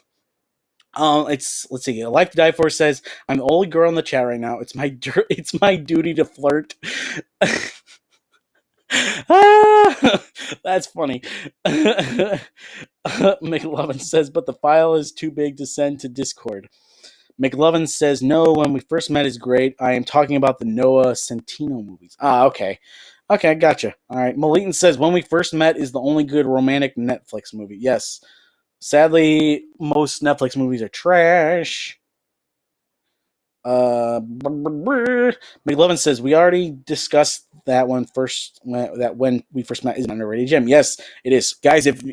Let's see. Life to Die For says, "I'm the only girl in the chat right now. It's my duty to flirt." That's funny. McLovin says, "But the file is too big to send to Discord." McLovin says, "No, When We First Met is great. I am talking about the Noah Centino movies." Okay. Okay, gotcha. All right. Malitan says, "When We First Met is the only good romantic Netflix movie." Yes. Sadly, most Netflix movies are trash. McLovin says, "We already discussed that when we first met is an underrated gem." Yes, it is, guys. If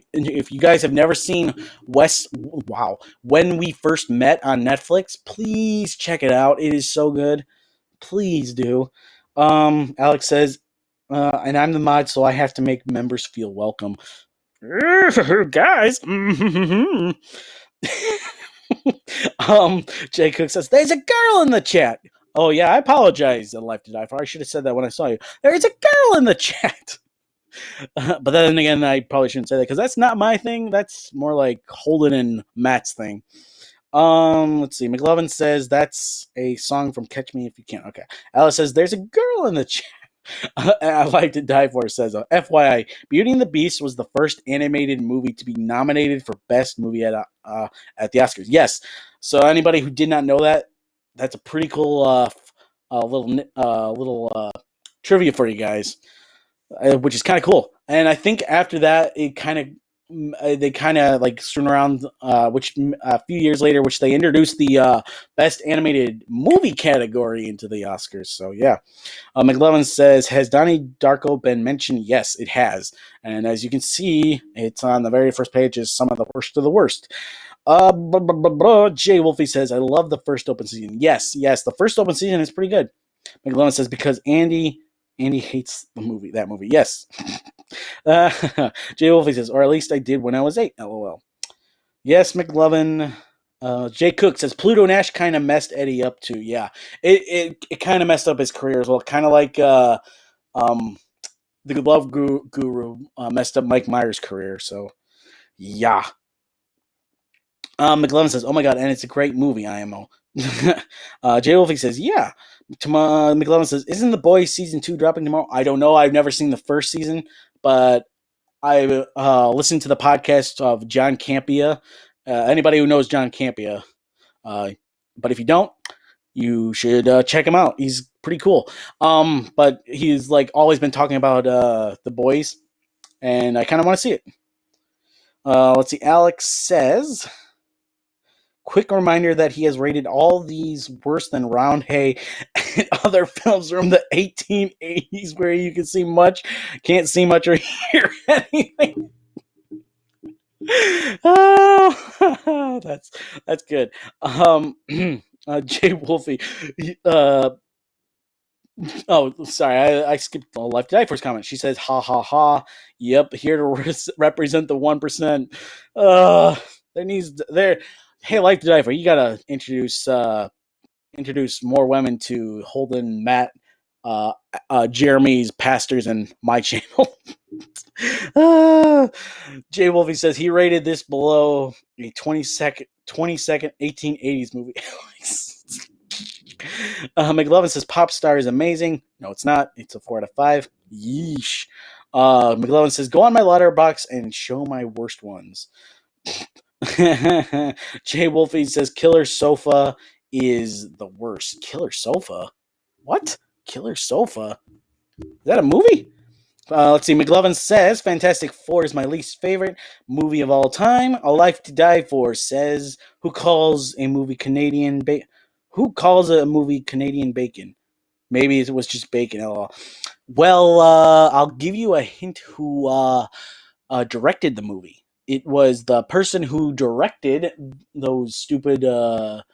you guys have never seen When We First Met on Netflix, please check it out. It is so good. Please do. Alex says, "And I'm the mod, so I have to make members feel welcome." Guys. Jay Cook says, "There's a girl in the chat." Oh yeah, I apologize, Life to Die For. I should have said that when I saw you. There's a girl in the chat. But then again, I probably shouldn't say that because that's not my thing. That's more like Holden and Matt's thing. Let's see. McLovin says that's a song from Catch Me If You Can. Okay. Alice says there's a girl in the chat. I Like to Die For says, FYI, Beauty and the Beast was the first animated movie to be nominated for Best Movie at the Oscars. Yes. So anybody who did not know that, that's a pretty cool little trivia for you guys, which is kind of cool. And I think after that, it kind of they kind of like strewn around, which a few years later, which they introduced the Best Animated Movie category into the Oscars. So yeah. McLevin says, "Has Donnie Darko been mentioned?" Yes, it has. And as you can see, it's on the very first page is some of the worst of the worst. Jay Wolfie says, "I love the first open season." Yes, the first open season is pretty good. McLevin says, "Because Andy hates that movie." Yes. Jay Wolfie says, "Or at least I did when I was 8, LOL. Yes, McLovin. Jay Cook says Pluto Nash kind of messed Eddie up too. Yeah, it kind of messed up his career as well. Kind of like the Love Guru messed up Mike Myers' career. So yeah. McLevin says, "Oh my god, and it's a great movie." IMO. Jay Wolfie says, "Yeah." McLevin says, "Isn't The Boys season 2 dropping tomorrow?" I don't know. I've never seen the first season, but I listened to the podcast of John Campea. Anybody who knows John Campea, but if you don't, you should check him out. He's pretty cool. But he's like always been talking about The Boys, and I kind of want to see it. Let's see. Alex says, "Quick reminder that he has rated all these worse than Round Hay and other films from the 1880s where you can't see much or hear anything." Oh, that's good. Jay Wolfie. Oh, sorry, I skipped the Life to Die For's comment. She says, "Ha ha ha. Yep, here to represent the 1%." There needs there. Hey, Life to Die For, you gotta introduce more women to Holden, Matt, Jeremy's pastors, and my channel. Jay Wolfie says he rated this below a 20-second 1880s movie. McLovin says Pop Star is amazing. No, it's not. It's a 4 out of 5. Yeesh. McLovin says go on my letterbox and show my worst ones. Jay Wolfie says Killer Sofa is the worst. Killer Sofa? What? Killer Sofa? Is that a movie? Let's see. McLovin says Fantastic Four is my least favorite movie of all time. A Life to Die For says who calls a movie Canadian bacon? Maybe it was just bacon. LOL. Well, I'll give you a hint who directed the movie. It was the person who directed those stupid well,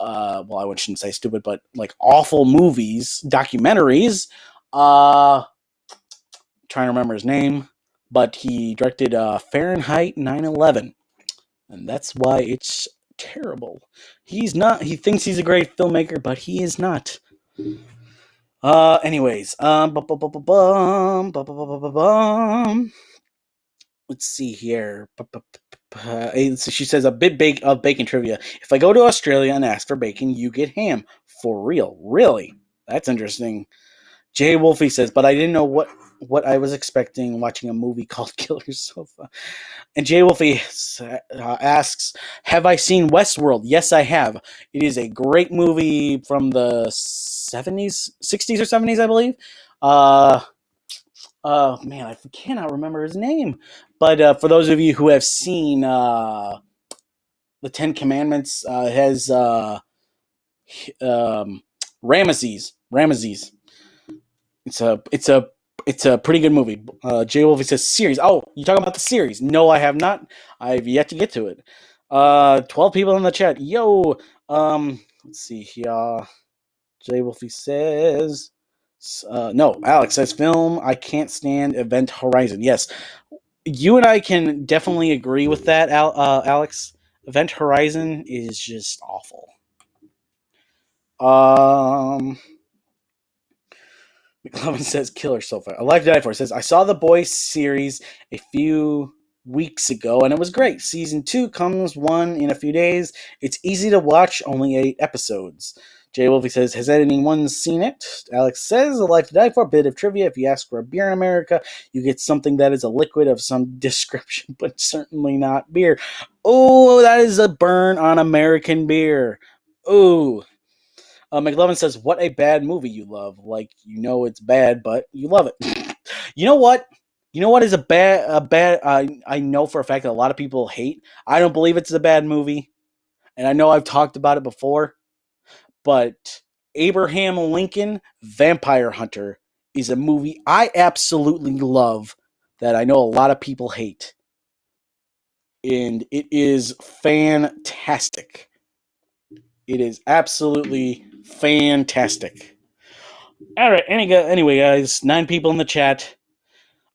I shouldn't say stupid, but like awful movies, documentaries. Trying to remember his name, but he directed Fahrenheit 9/11, and that's why it's terrible. He's not. He thinks he's a great filmmaker, but he is not. Anyways, let's see here. So she says a bit of bacon trivia. If I go to Australia and ask for bacon, you get ham. For real? Really? That's interesting. Jay Wolfie says, but I didn't know what I was expecting watching a movie called Killer Sofa. And Jay Wolfie asks, have I seen Westworld? Yes, I have. It is a great movie from the 70s, 60s or 70s, I believe. Man, I cannot remember his name. But for those of you who have seen the Ten Commandments, it has Ramesses. It's a pretty good movie. Jay Wolfie says series. Oh, you talking about the series? No, I have not. I've yet to get to it. 12 people in the chat. Yo. Let's see here. Jay Wolfie says no. Alex says film. I can't stand Event Horizon. Yes, you and I can definitely agree with that, Alex. Event Horizon is just awful. McLovin says Killer Sofa. A Life to Die For says I saw the Boys series a few weeks ago and it was great. Season 2 comes one in a few days. It's easy to watch, only 8 episodes. Jay Wolfie says, has anyone seen it? Alex says, A Life to Die For, a bit of trivia. If you ask for a beer in America, you get something that is a liquid of some description, but certainly not beer. Oh, that is a burn on American beer. Ooh. McLovin says, what a bad movie you love. Like, you know it's bad, but you love it. You know what? You know what is a bad, I know for a fact that a lot of people hate. I don't believe it's a bad movie. And I know I've talked about it before. But Abraham Lincoln, Vampire Hunter is a movie I absolutely love that I know a lot of people hate. And it is fantastic. It is absolutely fantastic. All right. Anyway, guys, 9 people in the chat.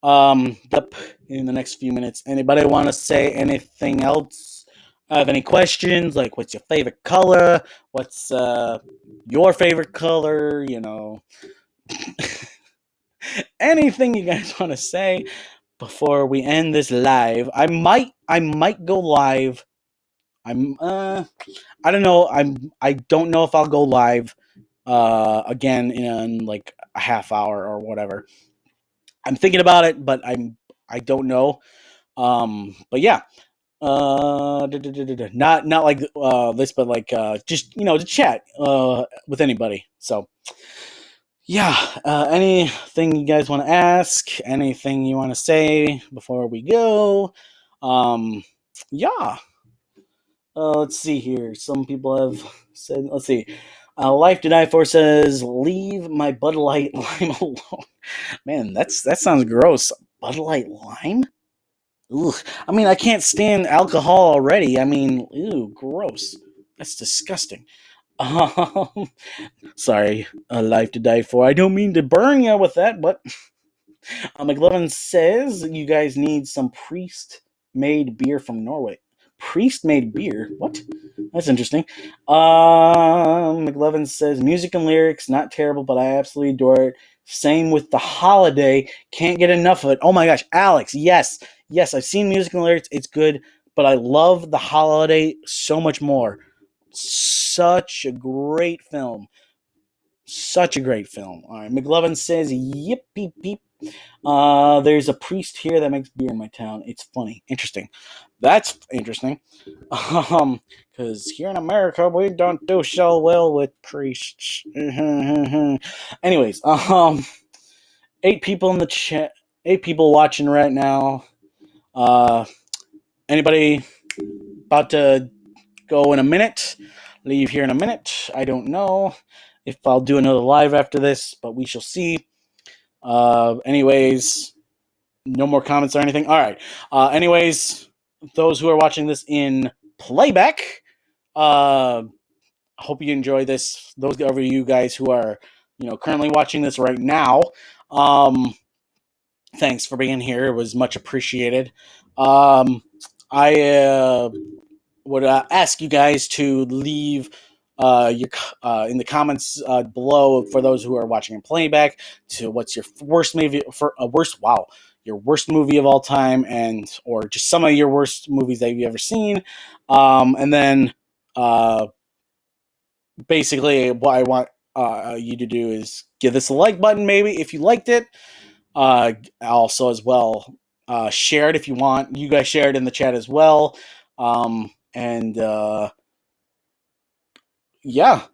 Up in the next few minutes. Anybody want to say anything else? Have any questions? Like, what's your favorite color? What's your favorite color? You know, anything you guys want to say before we end this live? I might go live. I don't know. I don't know if I'll go live again in like a half hour or whatever. I'm thinking about it, but I don't know. But yeah. Not like this, but like just to chat with anybody. So yeah, anything you guys want to ask, anything you want to say before we go? Yeah. Let's see here. Some people have said. Let's see. Life to Die For says, "Leave my Bud Light Lime alone." Man, that sounds gross. Bud Light Lime. Ugh. I mean, I can't stand alcohol already. I mean, ew, gross. That's disgusting. Sorry, A Life to Die For. I don't mean to burn you with that, but McLovin says you guys need some priest-made beer from Norway. Priest-made beer? What? That's interesting. McLovin says music and lyrics not terrible, but I absolutely adore it. Same with The Holiday. Can't get enough of it. Oh my gosh, Alex, yes, I've seen music and lyrics. It's good, but I love The Holiday so much more. Such a great film. Such a great film. All right, McLovin says, "Yip beep beep." There's a priest here that makes beer in my town. It's funny, interesting. That's interesting. Because here in America we don't do so well with priests. Anyways, 8 people in the chat. 8 people watching right now. Anybody about to go in a minute? Leave here in a minute. I don't know if I'll do another live after this, but we shall see. Anyways, no more comments or anything. All right. Anyways, those who are watching this in playback, hope you enjoy this. Those of you guys who are, currently watching this right now, thanks for being here. It was much appreciated. I would ask you guys to leave your in the comments below for those who are watching in playback to what's your worst movie for your worst movie of all time, and or just some of your worst movies that you've ever seen, and then basically what I want you to do is give this a like button maybe if you liked it. Also as well, share it if you want. You guys share it in the chat as well. And yeah,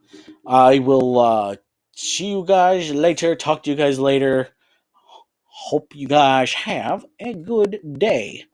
I will see you guys later. Talk to you guys later. Hope you guys have a good day.